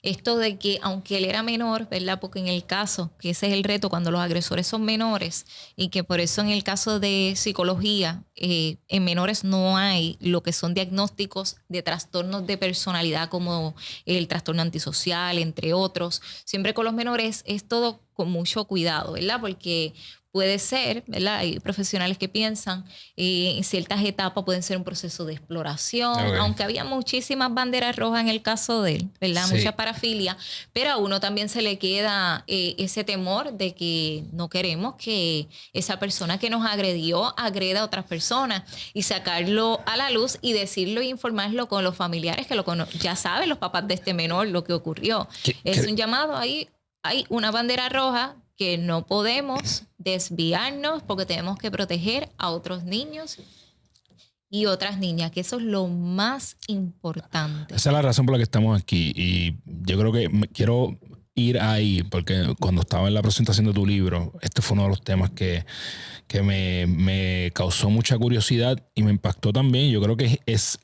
esto de que aunque él era menor, ¿verdad? Porque en el caso, que ese es el reto cuando los agresores son menores y que por eso en el caso de psicología, en menores no hay lo que son diagnósticos de trastornos de personalidad como el trastorno antisocial, entre otros. Siempre con los menores es todo con mucho cuidado, ¿verdad? Porque puede ser, ¿verdad? Hay profesionales que piensan en ciertas etapas pueden ser un proceso de exploración, aunque había muchísimas banderas rojas en el caso de él, ¿verdad? Sí. Mucha parafilia, pero a uno también se le queda ese temor de que no queremos que esa persona que nos agredió agreda a otras personas y sacarlo a la luz y decirlo e informarlo con los familiares que ya saben los papás de este menor lo que ocurrió. Es un llamado ahí, hay una bandera roja que no podemos desviarnos porque tenemos que proteger a otros niños y otras niñas, que eso es lo más importante. Esa es la razón por la que estamos aquí y yo creo que quiero ir ahí porque cuando estaba en la presentación de tu libro, este fue uno de los temas que me causó mucha curiosidad y me impactó también. Yo creo que es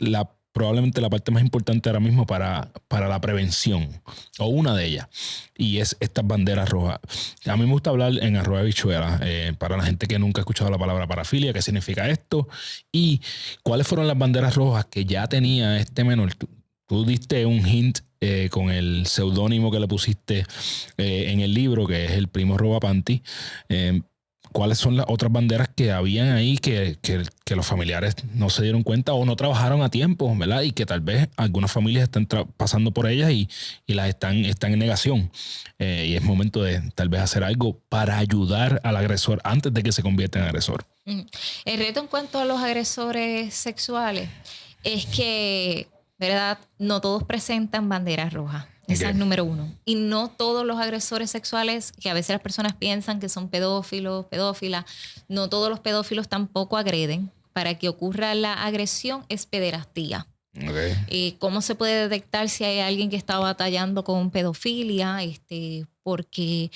probablemente la parte más importante ahora mismo para la prevención, o una de ellas, y es estas banderas rojas. A mí me gusta hablar en arroba bichuela, para la gente que nunca ha escuchado la palabra parafilia, qué significa esto, y cuáles fueron las banderas rojas que ya tenía este menor. Tú diste un hint con el seudónimo que le pusiste en el libro, que es el primo roba panty. ¿Cuáles son las otras banderas que habían ahí que los familiares no se dieron cuenta o no trabajaron a tiempo, ¿verdad? Y que tal vez algunas familias están pasando por ellas y las están en negación. Y es momento de tal vez hacer algo para ayudar al agresor antes de que se convierta en agresor. El reto en cuanto a los agresores sexuales es que, ¿verdad? No todos presentan banderas rojas. Esa es número 1. Y no todos los agresores sexuales, que a veces las personas piensan que son pedófilos, pedófilas, no todos los pedófilos tampoco agreden. Para que ocurra la agresión es pederastía. ¿Cómo se puede detectar si hay alguien que está batallando con pedofilia? Porque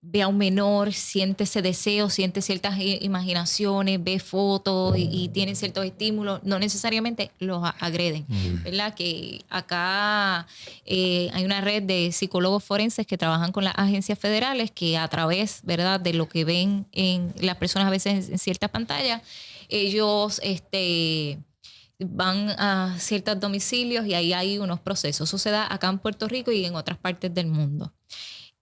ve a un menor, siente ese deseo, siente ciertas imaginaciones, ve fotos y tiene ciertos estímulos, no necesariamente los agreden, ¿verdad? Que acá hay una red de psicólogos forenses que trabajan con las agencias federales que a través, ¿verdad?, de lo que ven en las personas a veces en ciertas pantallas, ellos van a ciertos domicilios y ahí hay unos procesos. Eso se da acá en Puerto Rico y en otras partes del mundo.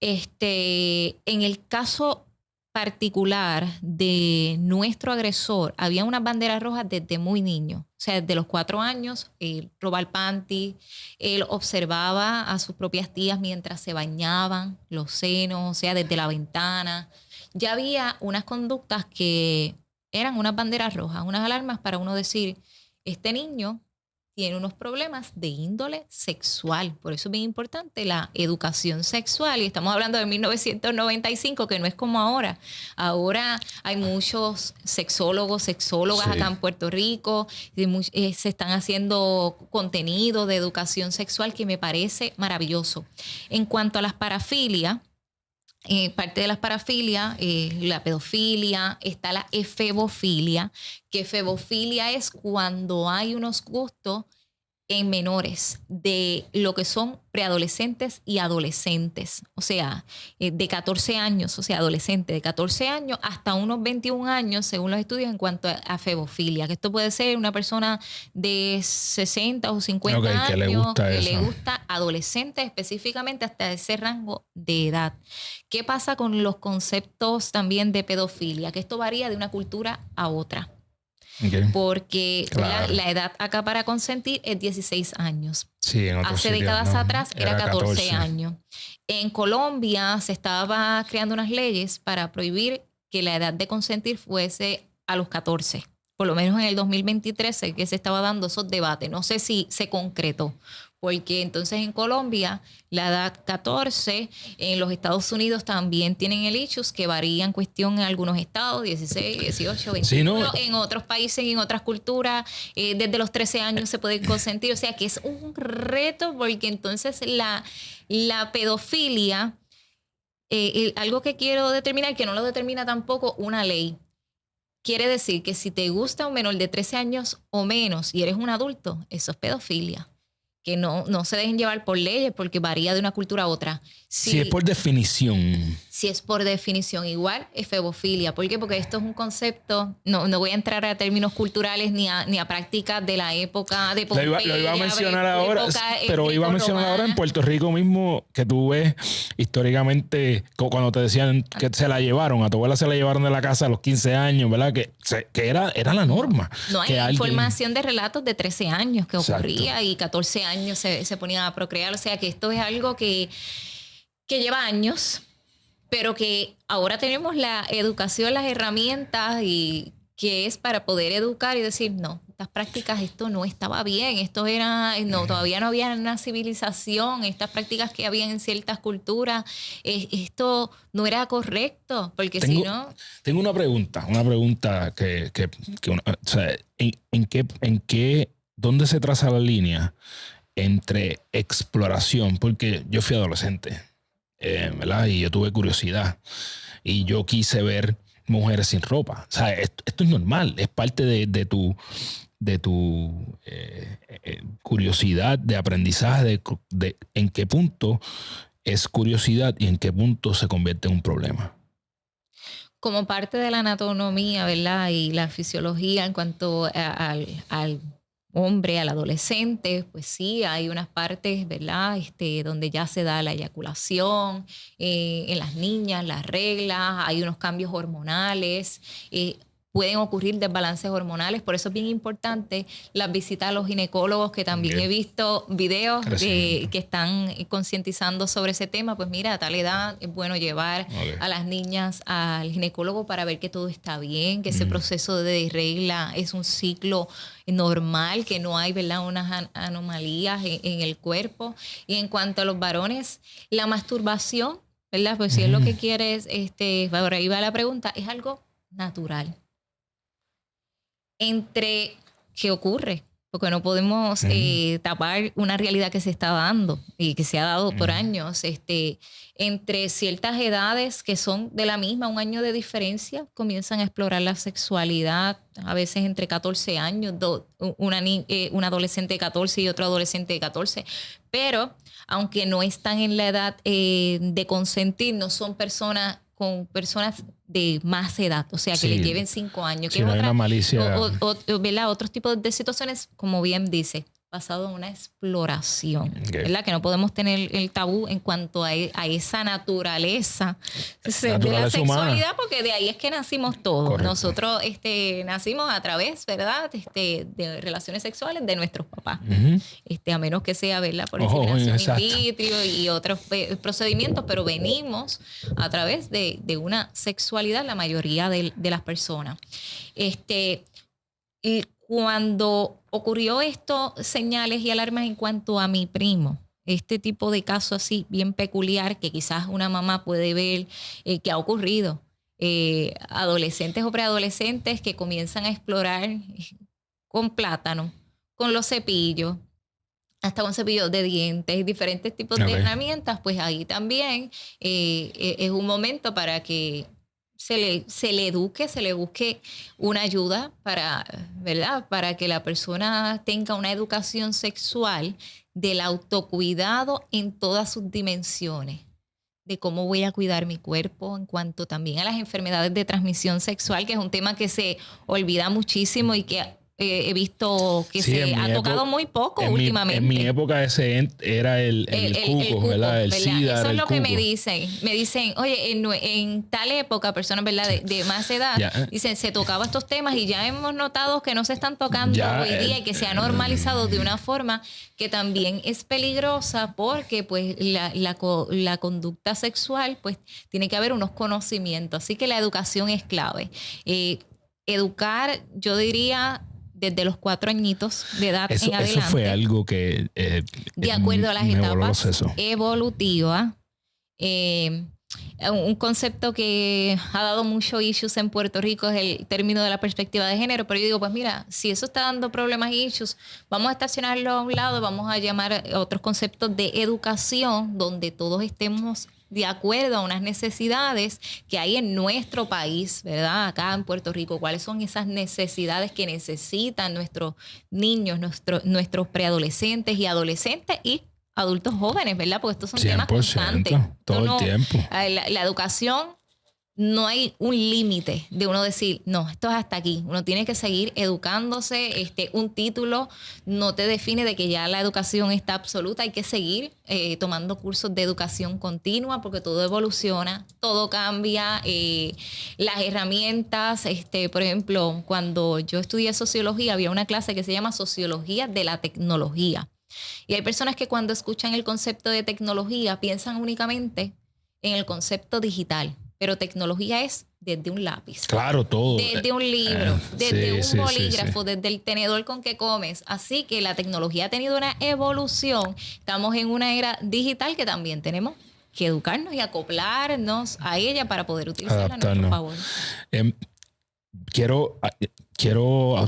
En el caso particular de nuestro agresor, había unas banderas rojas desde muy niño. O sea, desde los 4 años, él robaba el panty, él observaba a sus propias tías mientras se bañaban, los senos, o sea, desde la ventana. Ya había unas conductas que eran unas banderas rojas, unas alarmas para uno decir, este niño tiene unos problemas de índole sexual. Por eso es bien importante la educación sexual. Y estamos hablando de 1995, que no es como ahora. Ahora hay muchos sexólogos, sexólogas acá en Puerto Rico. Se están haciendo contenido de educación sexual que me parece maravilloso. En cuanto a las parafilias, parte de las parafilias, la pedofilia, está la efebofilia, que efebofilia es cuando hay unos gustos en menores de lo que son preadolescentes y adolescentes, o sea, de 14 años, o sea, adolescente de 14 años hasta unos 21 años, según los estudios en cuanto a efebofilia, que esto puede ser una persona de 60 o 50 años que le gusta adolescente específicamente hasta ese rango de edad. ¿Qué pasa con los conceptos también de pedofilia? Que esto varía de una cultura a otra. Okay. Porque la edad acá para consentir es 16 años. Sí, en hace sitios, décadas atrás era 14 14 años. En Colombia se estaba creando unas leyes para prohibir que la edad de consentir fuese a los 14. Por lo menos en el 2023 que se estaba dando esos debates. No sé si se concretó. Porque entonces en Colombia la edad 14, en los Estados Unidos también tienen el issues que varían cuestión en algunos estados, 16, 18, 21. Sí, ¿no? En otros países y en otras culturas, desde los 13 años se puede consentir. O sea que es un reto porque entonces la pedofilia, algo que quiero determinar, que no lo determina tampoco una ley. Quiere decir que si te gusta un menor de 13 años o menos y eres un adulto, eso es pedofilia. Que no se dejen llevar por leyes porque varía de una cultura a otra. Si es por definición. Si es por definición. Igual es efebofilia. ¿Por qué? Porque esto es un concepto, no voy a entrar a términos culturales ni a prácticas de la época de Pompeya. Lo iba a mencionar ahora, pero iba a mencionar ahora en Puerto Rico mismo, que tú ves históricamente, cuando te decían que se la llevaron, a tu abuela se la llevaron de la casa a los 15 años, ¿verdad? Que era la norma. No hay información de relatos de 13 años que ocurría. Exacto. Y 14 años se ponían a procrear. O sea que esto es algo que lleva años, pero que ahora tenemos la educación, las herramientas y que es para poder educar y decir, no, estas prácticas, esto no estaba bien, esto era, no, todavía no había una civilización, estas prácticas que habían en ciertas culturas, esto no era correcto, porque si no... Tengo una pregunta que o sea, ¿dónde se traza la línea entre exploración? Porque yo fui adolescente, ¿verdad? Y yo tuve curiosidad y yo quise ver mujeres sin ropa. O sea, esto es normal, es parte de tu curiosidad, de aprendizaje, de en qué punto es curiosidad y en qué punto se convierte en un problema. Como parte de la anatomía, ¿verdad? Y la fisiología en cuanto al hombre, al adolescente, pues sí, hay unas partes, ¿verdad? Donde ya se da la eyaculación, en las niñas, las reglas, hay unos cambios hormonales, pueden ocurrir desbalances hormonales, por eso es bien importante las visitas a los ginecólogos, que también he visto videos que están concientizando sobre ese tema. Pues mira, a tal edad es bueno llevar a las niñas al ginecólogo para ver que todo está bien, que ese proceso de regla es un ciclo normal, que no hay, ¿verdad?, unas anomalías en el cuerpo. Y en cuanto a los varones, la masturbación, ¿verdad? Pues si es lo que quieres, por ahí va la pregunta, es algo natural. Entre qué ocurre, porque no podemos tapar una realidad que se está dando y que se ha dado por años. Entre ciertas edades que son de la misma, un año de diferencia, comienzan a explorar la sexualidad, a veces entre 14 años, una adolescente de 14 y otro adolescente de 14, pero aunque no están en la edad de consentir, no son personas de más edad, o sea, que les lleven 5 años. Sí, que no hay una malicia. ¿Verdad? Otros tipos de situaciones, como bien dice, basado en una exploración, ¿verdad? Que no podemos tener el tabú en cuanto a esa naturaleza de la sexualidad, humana, porque de ahí es que nacimos todos. Correcto. Nosotros nacimos a través, ¿verdad?, de relaciones sexuales de nuestros papás. A menos que sea, ¿verdad?, por inseminación in vitro y otros procedimientos, pero venimos a través de una sexualidad, la mayoría de las personas. Y cuando ocurrió esto, señales y alarmas en cuanto a mi primo, este tipo de caso así bien peculiar que quizás una mamá puede ver que ha ocurrido, adolescentes o preadolescentes que comienzan a explorar con plátano, con los cepillos, hasta con cepillos de dientes y diferentes tipos de herramientas, pues ahí también es un momento para que se le eduque, se le busque una ayuda para, ¿verdad? Para que la persona tenga una educación sexual del autocuidado en todas sus dimensiones, de cómo voy a cuidar mi cuerpo en cuanto también a las enfermedades de transmisión sexual, que es un tema que se olvida muchísimo y que he visto que se ha tocado muy poco últimamente. En mi época ese era el cuco, ¿verdad? El SIDA. Eso es lo que me dicen. Me dicen, oye, en tal época, personas, ¿verdad? De más edad, dicen, se tocaba estos temas y ya hemos notado que no se están tocando hoy día y que se ha normalizado de una forma que también es peligrosa porque pues la conducta sexual, pues tiene que haber unos conocimientos. Así que la educación es clave. Educar, yo diría, desde los 4 añitos de edad en adelante. Eso fue algo que... de acuerdo a las etapas evolutivas. Un concepto que ha dado muchos issues en Puerto Rico es el término de la perspectiva de género, pero yo digo, pues mira, si eso está dando problemas y issues, vamos a estacionarlo a un lado, vamos a llamar otros conceptos de educación donde todos estemos de acuerdo a unas necesidades que hay en nuestro país, ¿verdad? Acá en Puerto Rico, ¿cuáles son esas necesidades que necesitan nuestros niños, nuestros preadolescentes y adolescentes y adultos jóvenes, ¿verdad? Porque estos son temas constantes. Todo el tiempo. La educación, no hay un límite de uno decir, no, esto es hasta aquí. Uno tiene que seguir educándose. Un título no te define de que ya la educación está absoluta. Hay que seguir tomando cursos de educación continua porque todo evoluciona, todo cambia. Las herramientas, por ejemplo, cuando yo estudié sociología, había una clase que se llama Sociología de la Tecnología. Y hay personas que cuando escuchan el concepto de tecnología piensan únicamente en el concepto digital. Pero tecnología es desde un lápiz. Claro, todo. Desde un libro, desde un bolígrafo, desde el tenedor con que comes. Así que la tecnología ha tenido una evolución. Estamos en una era digital que también tenemos que educarnos y acoplarnos a ella para poder utilizarla a nuestro favor. Quiero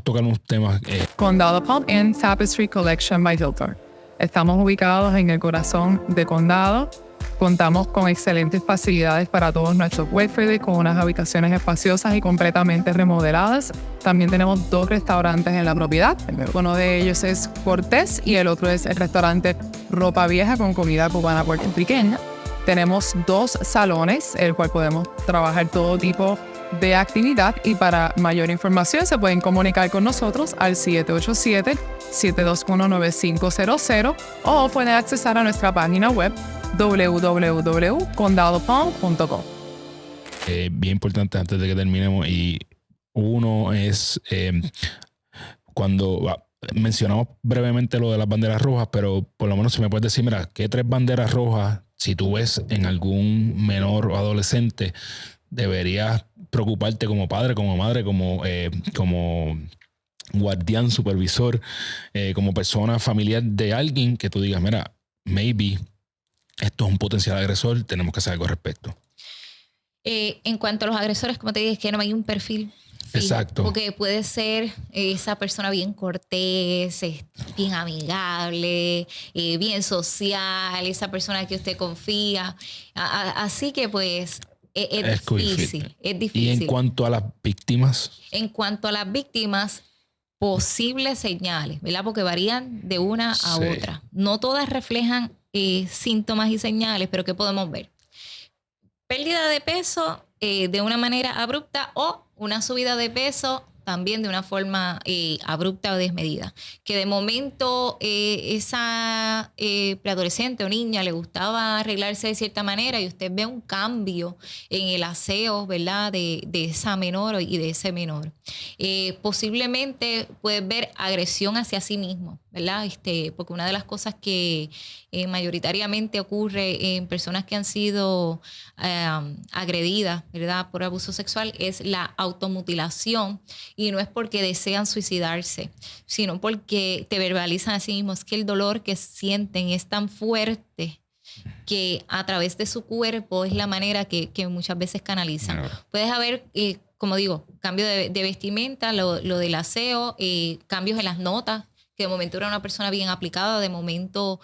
tocar unos temas. Condado Palm and Tapestry Collection by Hilton. Estamos ubicados en el corazón de Condado. Contamos con excelentes facilidades para todos nuestros huéspedes, con unas habitaciones espaciosas y completamente remodeladas. También tenemos 2 restaurantes en la propiedad. Uno de ellos es Cortés y el otro es el restaurante Ropa Vieja con comida cubana puertorriqueña. Tenemos 2 salones, el cual podemos trabajar todo tipo de actividad, y para mayor información se pueden comunicar con nosotros al 787-721-9500 o pueden accesar a nuestra página web www.condadopalm.com. Bien importante antes de que terminemos, y uno es cuando mencionamos brevemente lo de las banderas rojas, pero por lo menos si me puedes decir, mira, ¿qué 3 banderas rojas, si tú ves en algún menor o adolescente, deberías preocuparte como padre, como madre, como guardián, supervisor, como persona familiar de alguien que tú digas, mira, maybe esto es un potencial agresor, tenemos que hacer algo al respecto? En cuanto a los agresores, como te dije, es que no hay un perfil fijo. Exacto. Porque puede ser esa persona bien cortés, bien amigable, bien social, esa persona que usted confía. Así que pues es difícil. ¿Y en cuanto a las víctimas? En cuanto a las víctimas, posibles señales, ¿verdad? Porque varían de una a otra. No todas reflejan síntomas y señales, pero ¿qué podemos ver? Pérdida de peso de una manera abrupta o una subida de peso también de una forma abrupta o desmedida. Que de momento esa preadolescente o niña le gustaba arreglarse de cierta manera y usted ve un cambio en el aseo, ¿verdad? De esa menor y de ese menor. Posiblemente puede ver agresión hacia sí mismo, ¿verdad? Porque una de las cosas que mayoritariamente ocurre en personas que han sido agredidas, ¿verdad? Por abuso sexual es la automutilación. Y no es porque desean suicidarse, sino porque te verbalizan a sí mismos. Es que el dolor que sienten es tan fuerte que a través de su cuerpo es la manera que muchas veces canalizan. No. Puedes haber, como digo, cambio de vestimenta, lo del aseo, cambios en las notas que de momento era una persona bien aplicada, de momento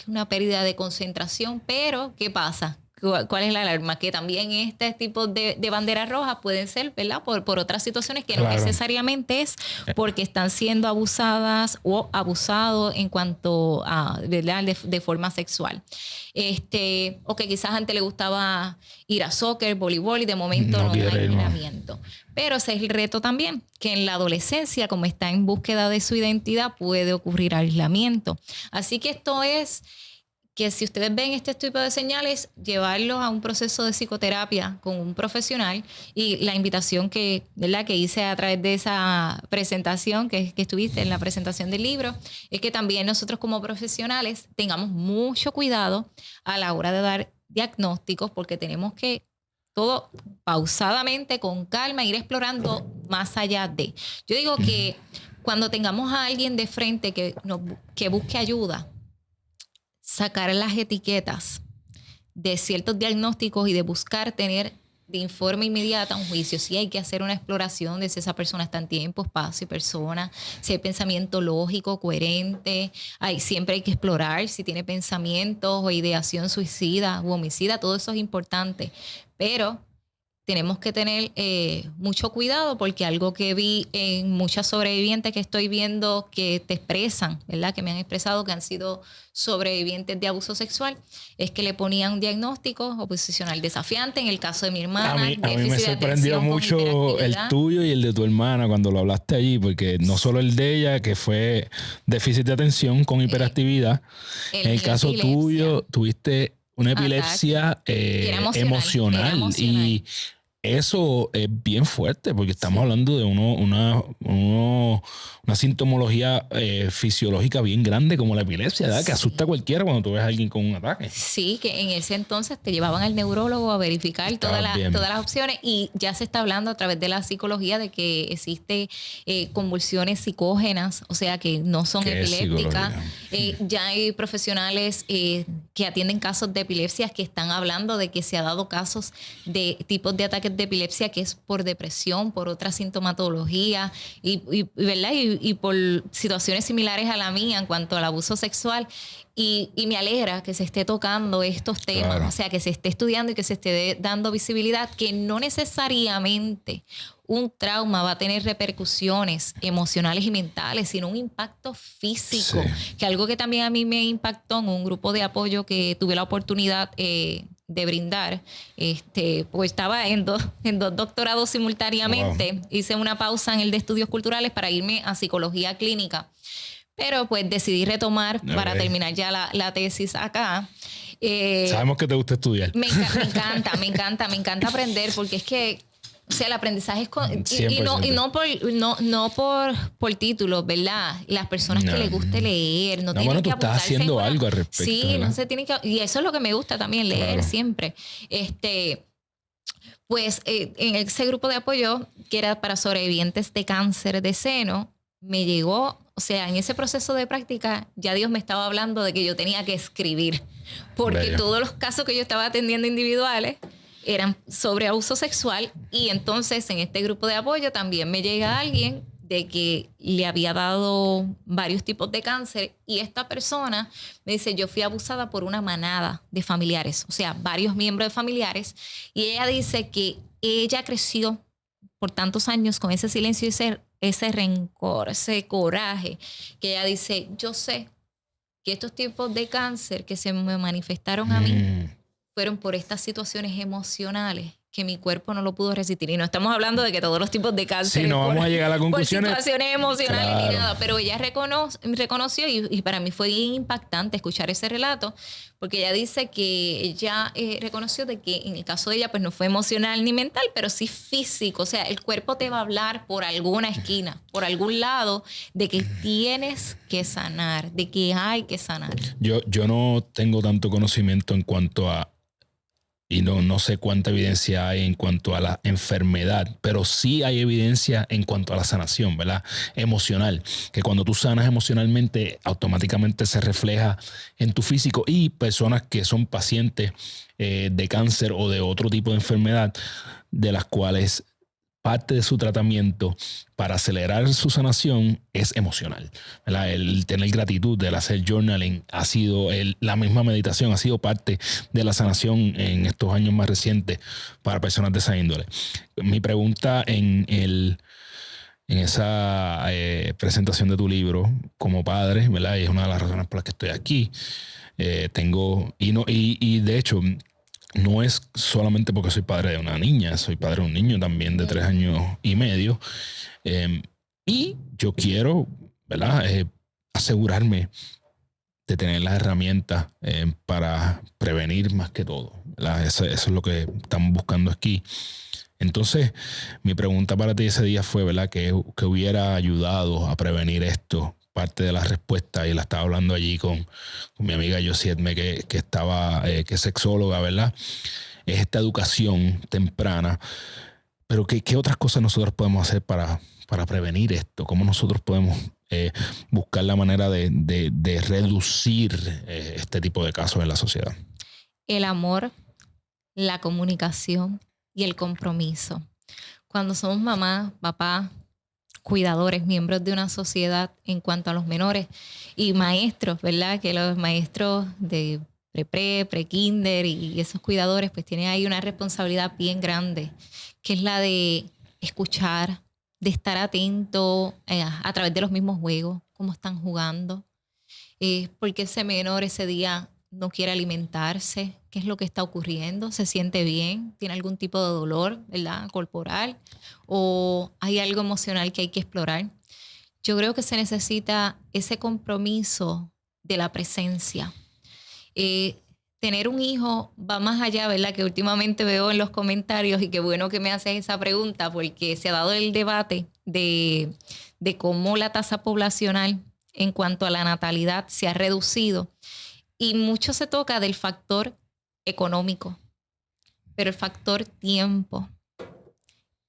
una pérdida de concentración, pero ¿qué pasa? ¿Cuál es la alarma? Que también este tipo de banderas rojas pueden ser, ¿verdad? Por otras situaciones que no necesariamente es porque están siendo abusadas o abusados en cuanto a, ¿verdad? De forma sexual. O que quizás antes le gustaba ir a soccer, voleibol y de momento no hay entrenamiento. Pero ese es el reto también, que en la adolescencia, como está en búsqueda de su identidad, puede ocurrir aislamiento. Así que esto es que si ustedes ven este tipo de señales, llevarlos a un proceso de psicoterapia con un profesional, y la invitación ¿verdad? Que hice a través de esa presentación que estuviste en la presentación del libro, es que también nosotros como profesionales tengamos mucho cuidado a la hora de dar diagnósticos, porque tenemos que todo pausadamente, con calma, ir explorando más allá de. Yo digo que cuando tengamos a alguien de frente que busque ayuda, sacar las etiquetas de ciertos diagnósticos y de buscar tener de forma inmediata un juicio. Si hay que hacer una exploración de si esa persona está en tiempo, espacio y persona, si hay pensamiento lógico, coherente, siempre hay que explorar si tiene pensamientos o ideación suicida u homicida, todo eso es importante. Pero tenemos que tener mucho cuidado, porque algo que vi en muchas sobrevivientes que estoy viendo que te expresan, ¿verdad? Que me han expresado que han sido sobrevivientes de abuso sexual, es que le ponían un diagnóstico oposicional desafiante. En el caso de mi hermana, a mí me sorprendió mucho el tuyo y el de tu hermana cuando lo hablaste allí, porque no solo el de ella, que fue déficit de atención con hiperactividad, en el caso tuyo tuviste una epilepsia emocional. Y eso es bien fuerte, porque estamos hablando de una sintomología fisiológica bien grande como la epilepsia, ¿verdad? Que asusta a cualquiera cuando tú ves a alguien con un ataque. Sí, que en ese entonces te llevaban al neurólogo a verificar todas las opciones, y ya se está hablando a través de la psicología de que existe convulsiones psicógenas, o sea que no son epilépticas. Ya hay profesionales que atienden casos de epilepsia que están hablando de que se ha dado casos de tipos de ataques de epilepsia que es por depresión, por otra sintomatología ¿verdad? Y por situaciones similares a la mía en cuanto al abuso sexual. Y me alegra que se esté tocando estos temas, o sea, que se esté estudiando y que se esté dando visibilidad, que no necesariamente un trauma va a tener repercusiones emocionales y mentales, sino un impacto físico, que algo que también a mí me impactó en un grupo de apoyo que tuve la oportunidad de brindar, pues estaba en dos doctorados simultáneamente. Hice una pausa en el de estudios culturales para irme a psicología clínica, pero pues decidí retomar para terminar ya la tesis acá. Sabemos que te gusta estudiar. Me encanta aprender, porque es que, o sea, el aprendizaje es no por títulos, ¿verdad? Las personas que les guste leer, no tienen que tú estás haciendo algo al respecto. Sí, ¿verdad? No se tiene que, y eso es lo que me gusta también, leer siempre. Pues en ese grupo de apoyo, que era para sobrevivientes de cáncer de seno, me llegó, o sea, en ese proceso de práctica, ya Dios me estaba hablando de que yo tenía que escribir, porque todos los casos que yo estaba atendiendo individuales eran sobre abuso sexual, y entonces en este grupo de apoyo también me llega alguien de que le había dado varios tipos de cáncer, y esta persona me dice: yo fui abusada por una manada de familiares, o sea, varios miembros de familiares, y ella dice que ella creció por tantos años con ese silencio y ese rencor, ese coraje, que ella dice: yo sé que estos tipos de cáncer que se me manifestaron a mí fueron por estas situaciones emocionales que mi cuerpo no lo pudo resistir. Y no estamos hablando de que todos los tipos de cáncer, no vamos a llegar a conclusiones, por situaciones emocionales ni nada, pero ella reconoció, y para mí fue bien impactante escuchar ese relato, porque ella dice que ella reconoció de que en el caso de ella pues no fue emocional ni mental, pero sí físico. O sea, el cuerpo te va a hablar por alguna esquina, por algún lado, de que tienes que sanar, de que hay que sanar. Yo no tengo tanto conocimiento en cuanto a, y no sé cuánta evidencia hay en cuanto a la enfermedad, pero sí hay evidencia en cuanto a la sanación, ¿verdad? Emocional, que cuando tú sanas emocionalmente, automáticamente se refleja en tu físico. Y personas que son pacientes de cáncer o de otro tipo de enfermedad, de las cuales parte de su tratamiento para acelerar su sanación es emocional, ¿verdad? El tener gratitud, el hacer journaling, ha sido la misma meditación, ha sido parte de la sanación en estos años más recientes para personas de esa índole. Mi pregunta en esa presentación de tu libro como padre, ¿verdad? Y es una de las razones por las que estoy aquí. Y de hecho, no es solamente porque soy padre de una niña, soy padre de un niño también de 3 años y medio. Y yo quiero, ¿verdad? Asegurarme de tener las herramientas para prevenir más que todo, ¿verdad? Eso es lo que estamos buscando aquí. Entonces, mi pregunta para ti ese día fue, ¿verdad? Que hubiera ayudado a prevenir esto. Parte de la respuesta, y la estaba hablando allí con mi amiga Josiedme, que es sexóloga, ¿verdad? Es esta educación temprana. Pero ¿qué otras cosas nosotros podemos hacer para prevenir esto? ¿Cómo nosotros podemos buscar la manera de reducir este tipo de casos en la sociedad? El amor, la comunicación y el compromiso. Cuando somos mamá, papá, cuidadores, miembros de una sociedad en cuanto a los menores y maestros, ¿verdad? Que los maestros de pre-kinder y esos cuidadores pues tienen ahí una responsabilidad bien grande, que es la de escuchar, de estar atento a través de los mismos juegos, cómo están jugando, porque ese menor ese día no quiere alimentarse, qué es lo que está ocurriendo, se siente bien, tiene algún tipo de dolor, ¿verdad? Corporal, o hay algo emocional que hay que explorar. Yo creo que se necesita ese compromiso de la presencia. Tener un hijo va más allá, ¿verdad? Que últimamente veo en los comentarios, y qué bueno que me haces esa pregunta, porque se ha dado el debate de cómo la tasa poblacional en cuanto a la natalidad se ha reducido. Y mucho se toca del factor económico, pero el factor tiempo,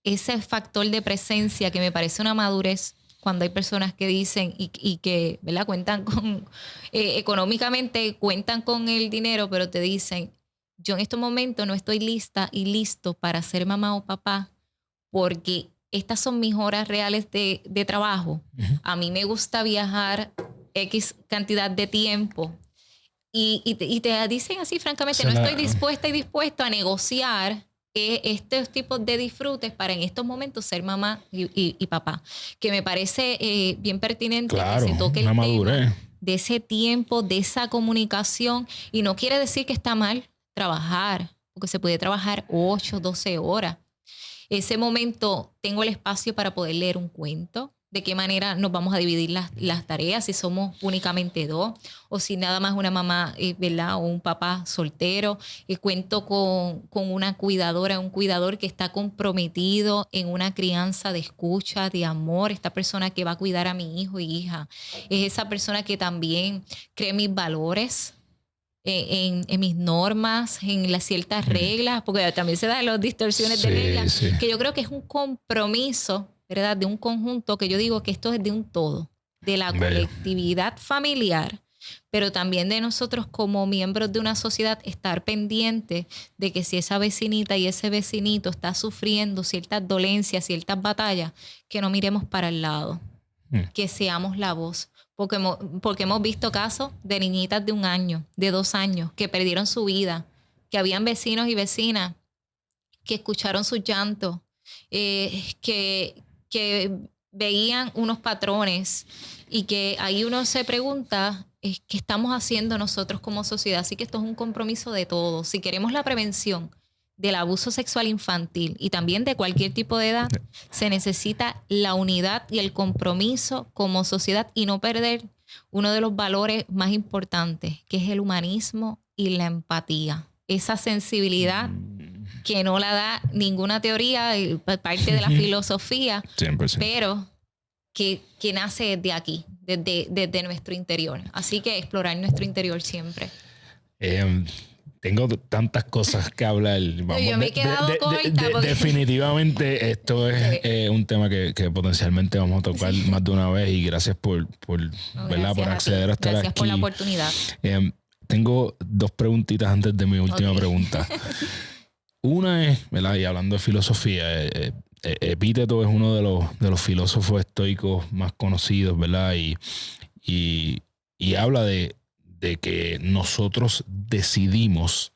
ese factor de presencia que me parece una madurez cuando hay personas que dicen y que, ¿verdad? Cuentan con, económicamente cuentan con el dinero, pero te dicen, yo en estos momentos no estoy lista y listo para ser mamá o papá porque estas son mis horas reales de trabajo. Uh-huh. A mí me gusta viajar X cantidad de tiempo. Y te dicen así, francamente, no estoy dispuesta y dispuesto a negociar estos tipos de disfrutes para en estos momentos ser mamá y papá. Que me parece bien pertinente, claro, que se toque el tema de ese tiempo, de esa comunicación. Y no quiere decir que está mal trabajar, porque se puede trabajar 8, 12 horas. Ese momento tengo el espacio para poder leer un cuento. De qué manera nos vamos a dividir las tareas, si somos únicamente 2 o si nada más una mamá, ¿verdad? O un papá soltero. Cuento con una cuidadora, un cuidador que está comprometido en una crianza de escucha, de amor. Esta persona que va a cuidar a mi hijo y hija es esa persona que también cree mis valores, en mis normas, en las ciertas reglas, porque también se dan las distorsiones de reglas, que yo creo que es un compromiso, ¿verdad? De un conjunto, que yo digo que esto es de un todo, de la colectividad familiar, pero también de nosotros como miembros de una sociedad, estar pendiente de que si esa vecinita y ese vecinito está sufriendo ciertas dolencias, ciertas batallas, que no miremos para el lado, que seamos la voz. Porque hemos visto casos de niñitas de 1 año, de 2 años, que perdieron su vida, que habían vecinos y vecinas que escucharon sus llantos, que veían unos patrones, y que ahí uno se pregunta qué estamos haciendo nosotros como sociedad. Así que esto es un compromiso de todos. Si queremos la prevención del abuso sexual infantil y también de cualquier tipo de edad, se necesita la unidad y el compromiso como sociedad, y no perder uno de los valores más importantes, que es el humanismo y la empatía. Esa sensibilidad que no la da ninguna teoría, parte de la filosofía, 100%. Pero que nace desde aquí, desde nuestro interior. Así que explorar nuestro interior siempre. Tengo tantas cosas que hablar. Vamos, yo me he quedado corta. Porque... Definitivamente esto es un tema que potencialmente vamos a tocar más de una vez, y gracias por acceder a estar aquí. Gracias por la oportunidad. Tengo 2 preguntitas antes de mi última pregunta. Una es, ¿verdad? Y hablando de filosofía, Epíteto es uno de los filósofos estoicos más conocidos, ¿verdad? Y habla de que nosotros decidimos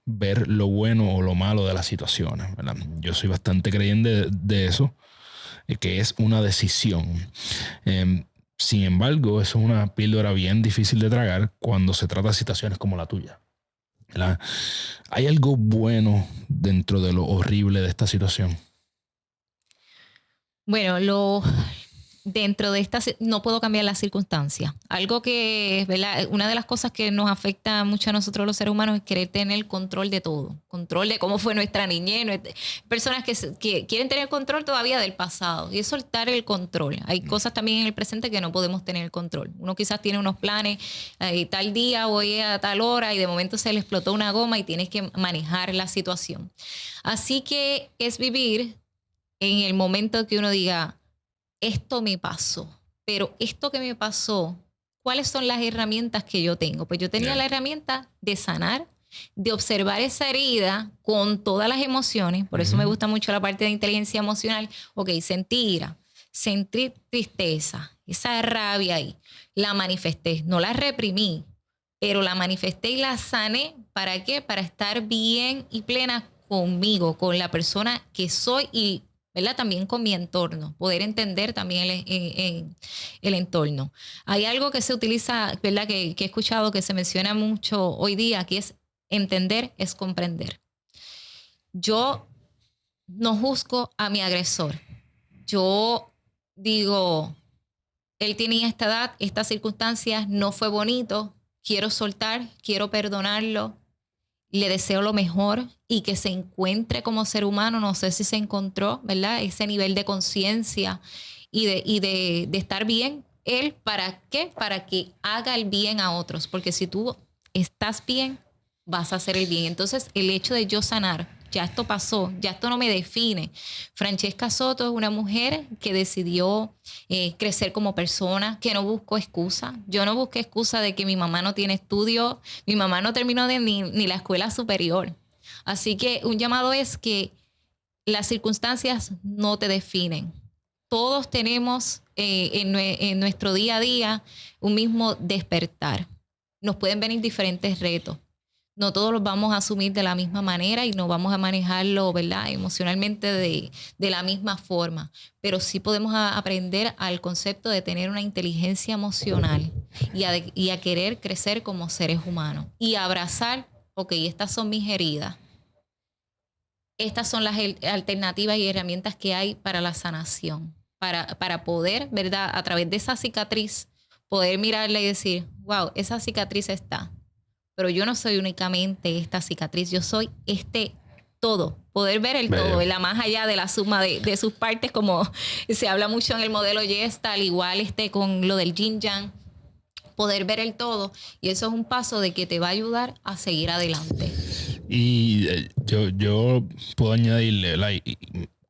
ver lo bueno o lo malo de las situaciones, ¿verdad? Yo soy bastante creyente de eso, que es una decisión. Sin embargo, eso es una píldora bien difícil de tragar cuando se trata de situaciones como la tuya, ¿verdad? ¿Hay algo bueno dentro de lo horrible de esta situación? Bueno, dentro de no puedo cambiar las circunstancias. Algo que, ¿verdad? Una de las cosas que nos afecta mucho a nosotros los seres humanos es querer tener el control de todo. Control de cómo fue nuestra niñez. Personas que quieren tener control todavía del pasado. Y es soltar el control. Hay cosas también en el presente que no podemos tener el control. Uno quizás tiene unos planes, tal día voy a tal hora y de momento se le explotó una goma y tienes que manejar la situación. Así que es vivir en el momento que uno diga, esto me pasó, pero esto que me pasó, ¿cuáles son las herramientas que yo tengo? Pues yo tenía la herramienta de sanar, de observar esa herida con todas las emociones. Por eso me gusta mucho la parte de inteligencia emocional. Ok, sentí ira, sentí tristeza, esa rabia ahí. La manifesté, no la reprimí, pero la manifesté y la sané. ¿Para qué? Para estar bien y plena conmigo, con la persona que soy y, ¿verdad? También con mi entorno, poder entender también el entorno. Hay algo que se utiliza, ¿verdad? Que he escuchado que se menciona mucho hoy día, que es entender es comprender. Yo no juzgo a mi agresor. Yo digo, él tenía esta edad, estas circunstancias, no fue bonito, quiero soltar, quiero perdonarlo. Le deseo lo mejor y que se encuentre como ser humano. No sé si se encontró, ¿verdad? Ese nivel de conciencia y de estar bien. Él, ¿para qué? Para que haga el bien a otros. Porque si tú estás bien, vas a hacer el bien. Entonces, el hecho de yo sanar, ya esto pasó, ya esto no me define. Francesca Soto es una mujer que decidió crecer como persona, que no buscó excusa. Yo no busqué excusa de que mi mamá no tiene estudio, mi mamá no terminó ni la escuela superior. Así que un llamado es que las circunstancias no te definen. Todos tenemos en nuestro día a día un mismo despertar. Nos pueden venir diferentes retos. No todos los vamos a asumir de la misma manera y no vamos a manejarlo, ¿verdad? Emocionalmente de la misma forma. Pero sí podemos aprender al concepto de tener una inteligencia emocional y a querer crecer como seres humanos. Y abrazar, ok, estas son mis heridas. Estas son las alternativas y herramientas que hay para la sanación. Para poder, ¿verdad? A través de esa cicatriz, poder mirarla y decir, wow, esa cicatriz está. Pero yo no soy únicamente esta cicatriz, yo soy todo. Poder ver el todo, ¿verdad? Más allá de la suma de sus partes, como se habla mucho en el modelo Gestalt, al igual con lo del Yin Yang, poder ver el todo. Y eso es un paso de que te va a ayudar a seguir adelante. Y yo puedo añadirle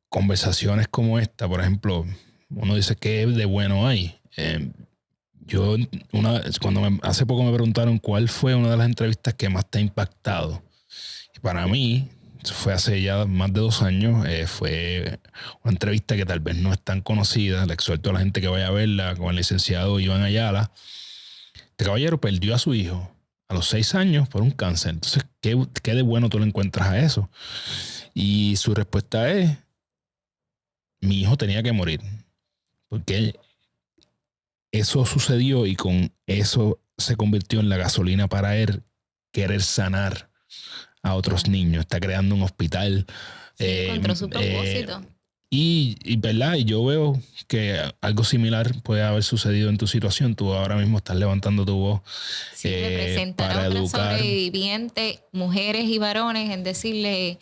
conversaciones como esta, por ejemplo, uno dice, ¿qué de bueno hay? Yo, hace poco me preguntaron cuál fue una de las entrevistas que más te ha impactado. Y para mí, fue hace ya más de 2 años, fue una entrevista que tal vez no es tan conocida. Le exhorto a la gente que vaya a verla con el licenciado Iván Ayala. Este caballero perdió a su hijo a los 6 años por un cáncer. Entonces, ¿qué de bueno tú le encuentras a eso? Y su respuesta es, mi hijo tenía que morir. Porque eso sucedió y con eso se convirtió en la gasolina para él querer sanar a otros niños. Está creando un hospital. Sí, encontró su propósito. ¿Verdad? Y yo veo que algo similar puede haber sucedido en tu situación. Tú ahora mismo estás levantando tu voz representar para a otras educar. Sobrevivientes, mujeres y varones, en decirle,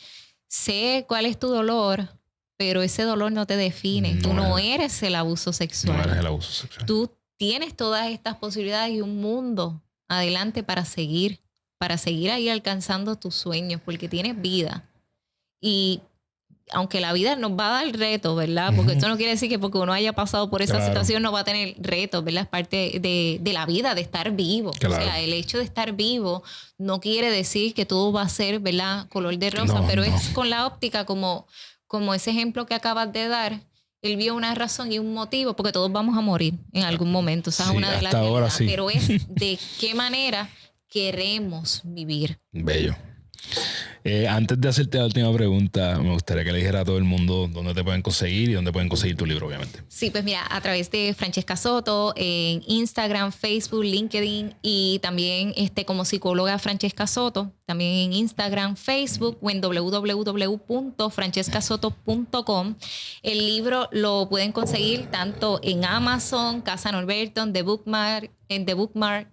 sé cuál es tu dolor, pero ese dolor no te define. Tú no eres el abuso sexual. No eres el abuso sexual. Tú tienes todas estas posibilidades y un mundo adelante para seguir ahí alcanzando tus sueños, porque tienes vida. Y aunque la vida nos va a dar retos, ¿verdad? Porque esto no quiere decir que porque uno haya pasado por esa situación no va a tener retos, ¿verdad? Es parte de la vida, de estar vivo. Claro. O sea, el hecho de estar vivo no quiere decir que todo va a ser, ¿verdad? Color de rosa, pero es con la óptica como como ese ejemplo que acabas de dar, él vio una razón y un motivo, porque todos vamos a morir en algún momento, o sea, Sí, una de las hasta ahora realidades, sí. pero es de qué manera queremos vivir. Bello. Antes de hacerte la última pregunta, me gustaría que le dijera a todo el mundo dónde te pueden conseguir y dónde pueden conseguir tu libro, obviamente. Sí, pues mira, a través de Francesca Soto, en Instagram, Facebook, LinkedIn y también como psicóloga Francesca Soto, también en Instagram, Facebook o en www.francescasoto.com. El libro lo pueden conseguir tanto en Amazon, Casa Norberton, The Bookmark,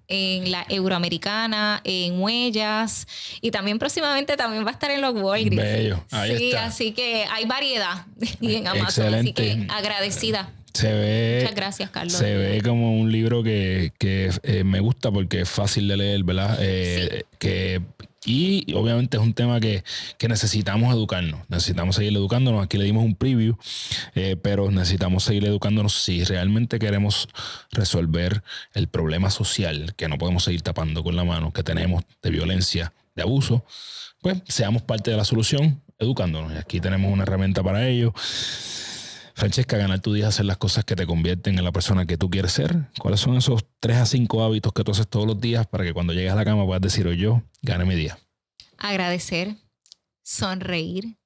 en la Euroamericana, en Huellas y también próximamente también va a estar en los Walgreens. Bello, ahí sí, está. Así que hay variedad en Amazon, Excelente. así que agradecida. Se ve, Muchas gracias, Carlos. Se ve como un libro que me gusta porque es fácil de leer, ¿verdad? Y obviamente es un tema que necesitamos educarnos. Necesitamos seguir educándonos. Aquí le dimos un preview, pero necesitamos seguir educándonos si realmente queremos resolver el problema social que no podemos seguir tapando con la mano, que tenemos de violencia, de abuso. Pues seamos parte de la solución educándonos. Y aquí tenemos una herramienta para ello. Francesca, ganar tu día, hacer las cosas que te convierten en la persona que tú quieres ser. ¿Cuáles son esos 3 a 5 hábitos que tú haces todos los días para que cuando llegues a la cama puedas decir, hoy yo gané mi día? Agradecer, sonreír,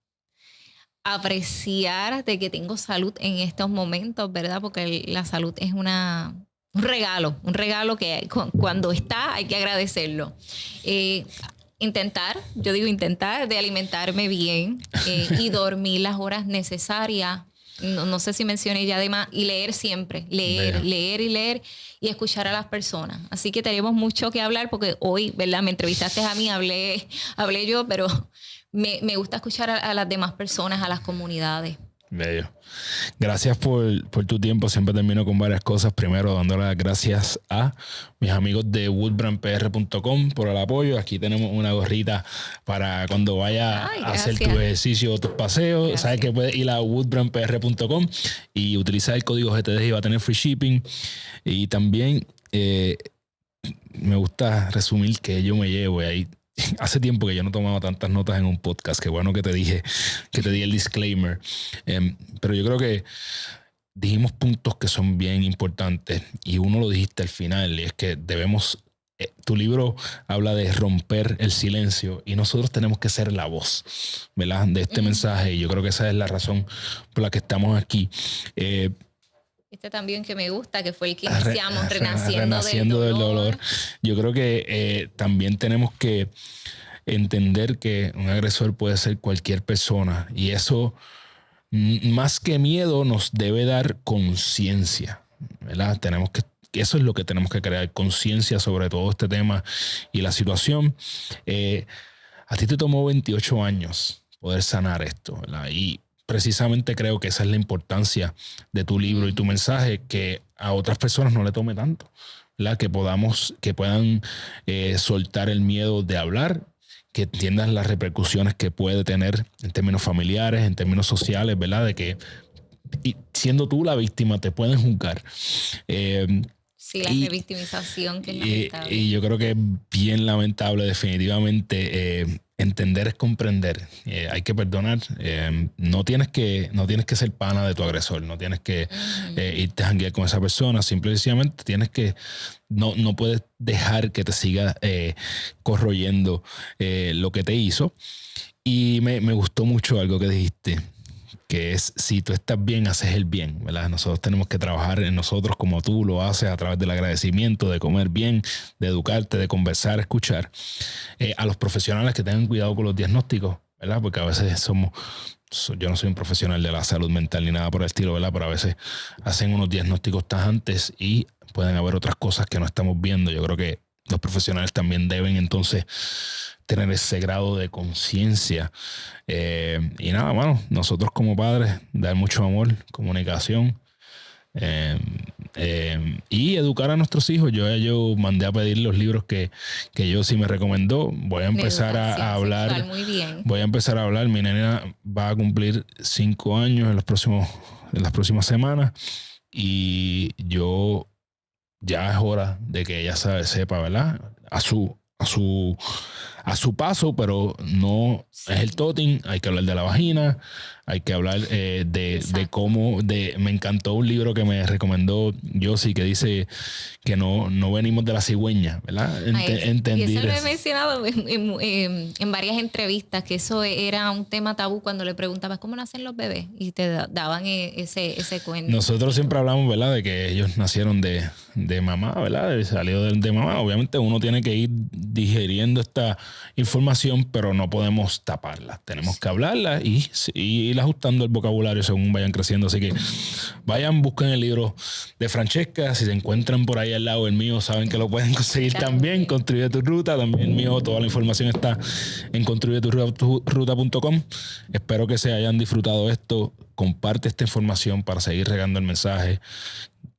apreciar de que tengo salud en estos momentos, ¿verdad? Porque la salud es un regalo que cuando está hay que agradecerlo. Intentar de alimentarme bien y dormir las horas necesarias. No sé si mencioné ya además, y leer siempre, leer y escuchar a las personas. Así que tenemos mucho que hablar porque hoy, ¿verdad? Me entrevistaste a mí, hablé yo, pero me gusta escuchar a las demás personas, a las comunidades. Bello. Gracias por tu tiempo. Siempre termino con varias cosas. Primero, dándole las gracias a mis amigos de woodbrandpr.com por el apoyo. Aquí tenemos una gorrita para cuando vaya a hacer tu ejercicio o tus paseos. Gracias. Sabes que puedes ir a woodbrandpr.com y utilizar el código GTD y va a tener free shipping. Y también me gusta resumir que yo me llevo ahí. Hace tiempo que yo no tomaba tantas notas en un podcast. Qué bueno que te di el disclaimer. Pero yo creo que dijimos puntos que son bien importantes y uno lo dijiste al final y es que debemos... tu libro habla de romper el silencio y nosotros tenemos que ser la voz, ¿verdad? De este mensaje y yo creo que esa es la razón por la que estamos aquí. También que me gusta, que fue el que iniciamos, Renaciendo del dolor. Yo creo que también tenemos que entender que un agresor puede ser cualquier persona y eso, más que miedo, nos debe dar conciencia, ¿verdad? Eso es lo que tenemos que crear, conciencia sobre todo este tema y la situación. A ti te tomó 28 años poder sanar esto, ¿verdad? Y precisamente creo que esa es la importancia de tu libro y tu mensaje, que a otras personas no le tome tanto, ¿verdad? Que puedan soltar el miedo de hablar, que entiendan las repercusiones que puede tener en términos familiares, en términos sociales, ¿verdad? De que siendo tú la víctima te pueden juzgar. Sí, la revictimización que es lamentable. Y yo creo que es bien lamentable, definitivamente. Entender es comprender. Hay que perdonar. No tienes que ser pana de tu agresor. No tienes que irte a janguear con esa persona. Simplemente tienes que... No puedes dejar que te siga corroyendo lo que te hizo. Y me gustó mucho algo que dijiste, que es, si tú estás bien, haces el bien, ¿verdad? Nosotros tenemos que trabajar en nosotros como tú lo haces, a través del agradecimiento, de comer bien, de educarte, de conversar, escuchar. A los profesionales que tengan cuidado con los diagnósticos, ¿verdad? Porque a veces yo no soy un profesional de la salud mental ni nada por el estilo, ¿verdad? Pero a veces hacen unos diagnósticos tajantes y pueden haber otras cosas que no estamos viendo. Yo creo que los profesionales también deben entonces tener ese grado de conciencia. Y nada, mano, nosotros como padres, dar mucho amor, comunicación y educar a nuestros hijos. Yo mandé a pedir los libros que yo sí me recomendó. Voy a empezar a hablar. Muy bien. Voy a empezar a hablar. Mi nena va a cumplir 5 años en las próximas semanas y ya es hora de que ella sepa, ¿verdad? A a su paso, pero no es el toting. Hay que hablar de la vagina, hay que hablar de cómo... me encantó un libro que me recomendó Yossi que dice que no venimos de la cigüeña, ¿verdad? Y eso lo he mencionado en varias entrevistas, que eso era un tema tabú cuando le preguntabas cómo nacen los bebés y te daban ese cuento. Nosotros siempre hablamos, ¿verdad?, de que ellos nacieron de mamá, ¿verdad? Salió de mamá. Obviamente uno tiene que ir digiriendo esta información, pero no podemos taparla. Tenemos que hablarla y ir ajustando el vocabulario según vayan creciendo. Así que vayan, busquen el libro de Francesca. Si se encuentran por ahí al lado del mío, saben que lo pueden conseguir también. Construye tu ruta. También el mío, toda la información está en construyeturuta.com. Espero que se hayan disfrutado esto. Comparte esta información para seguir regando el mensaje.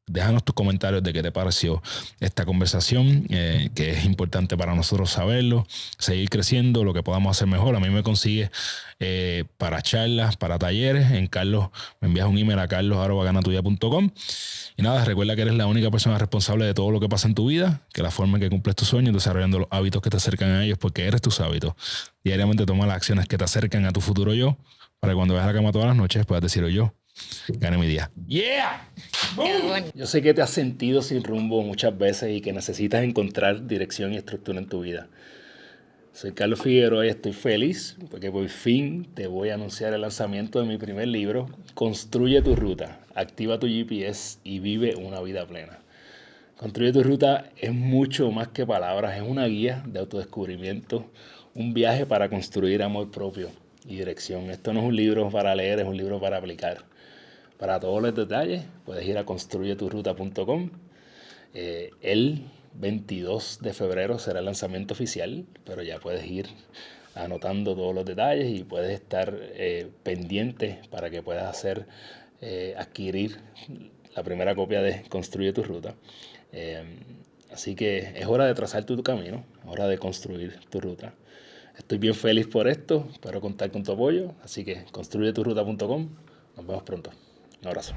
Déjanos tus comentarios de qué te pareció esta conversación, que es importante para nosotros saberlo, seguir creciendo, lo que podamos hacer mejor. A mí me consigues para charlas, para talleres. En Carlos, me envías un email a carlos@ganatuya.com. Y nada, recuerda que eres la única persona responsable de todo lo que pasa en tu vida, que la forma en que cumples tus sueños, desarrollando los hábitos que te acercan a ellos, porque eres tus hábitos. Diariamente toma las acciones que te acercan a tu futuro yo, para que cuando vayas a la cama todas las noches puedas decir yo gané mi día. ¡Yeah! ¡Boom! Yo sé que te has sentido sin rumbo muchas veces y que necesitas encontrar dirección y estructura en tu vida. Soy Carlos Figueroa y estoy feliz porque por fin te voy a anunciar el lanzamiento de mi primer libro, Construye tu ruta, activa tu GPS y vive una vida plena. Construye tu ruta es mucho más que palabras, es una guía de autodescubrimiento, un viaje para construir amor propio y dirección. Esto no es un libro para leer, es un libro para aplicar. Para todos los detalles puedes ir a construyeturuta.com. El 22 de febrero será el lanzamiento oficial, pero ya puedes ir anotando todos los detalles y puedes estar pendiente para que puedas adquirir la primera copia de Construye tu Ruta. Así que es hora de trazar tu camino, es hora de construir tu ruta. Estoy bien feliz por esto, espero contar con tu apoyo, así que construyeturuta.com. Nos vemos pronto. Un abrazo.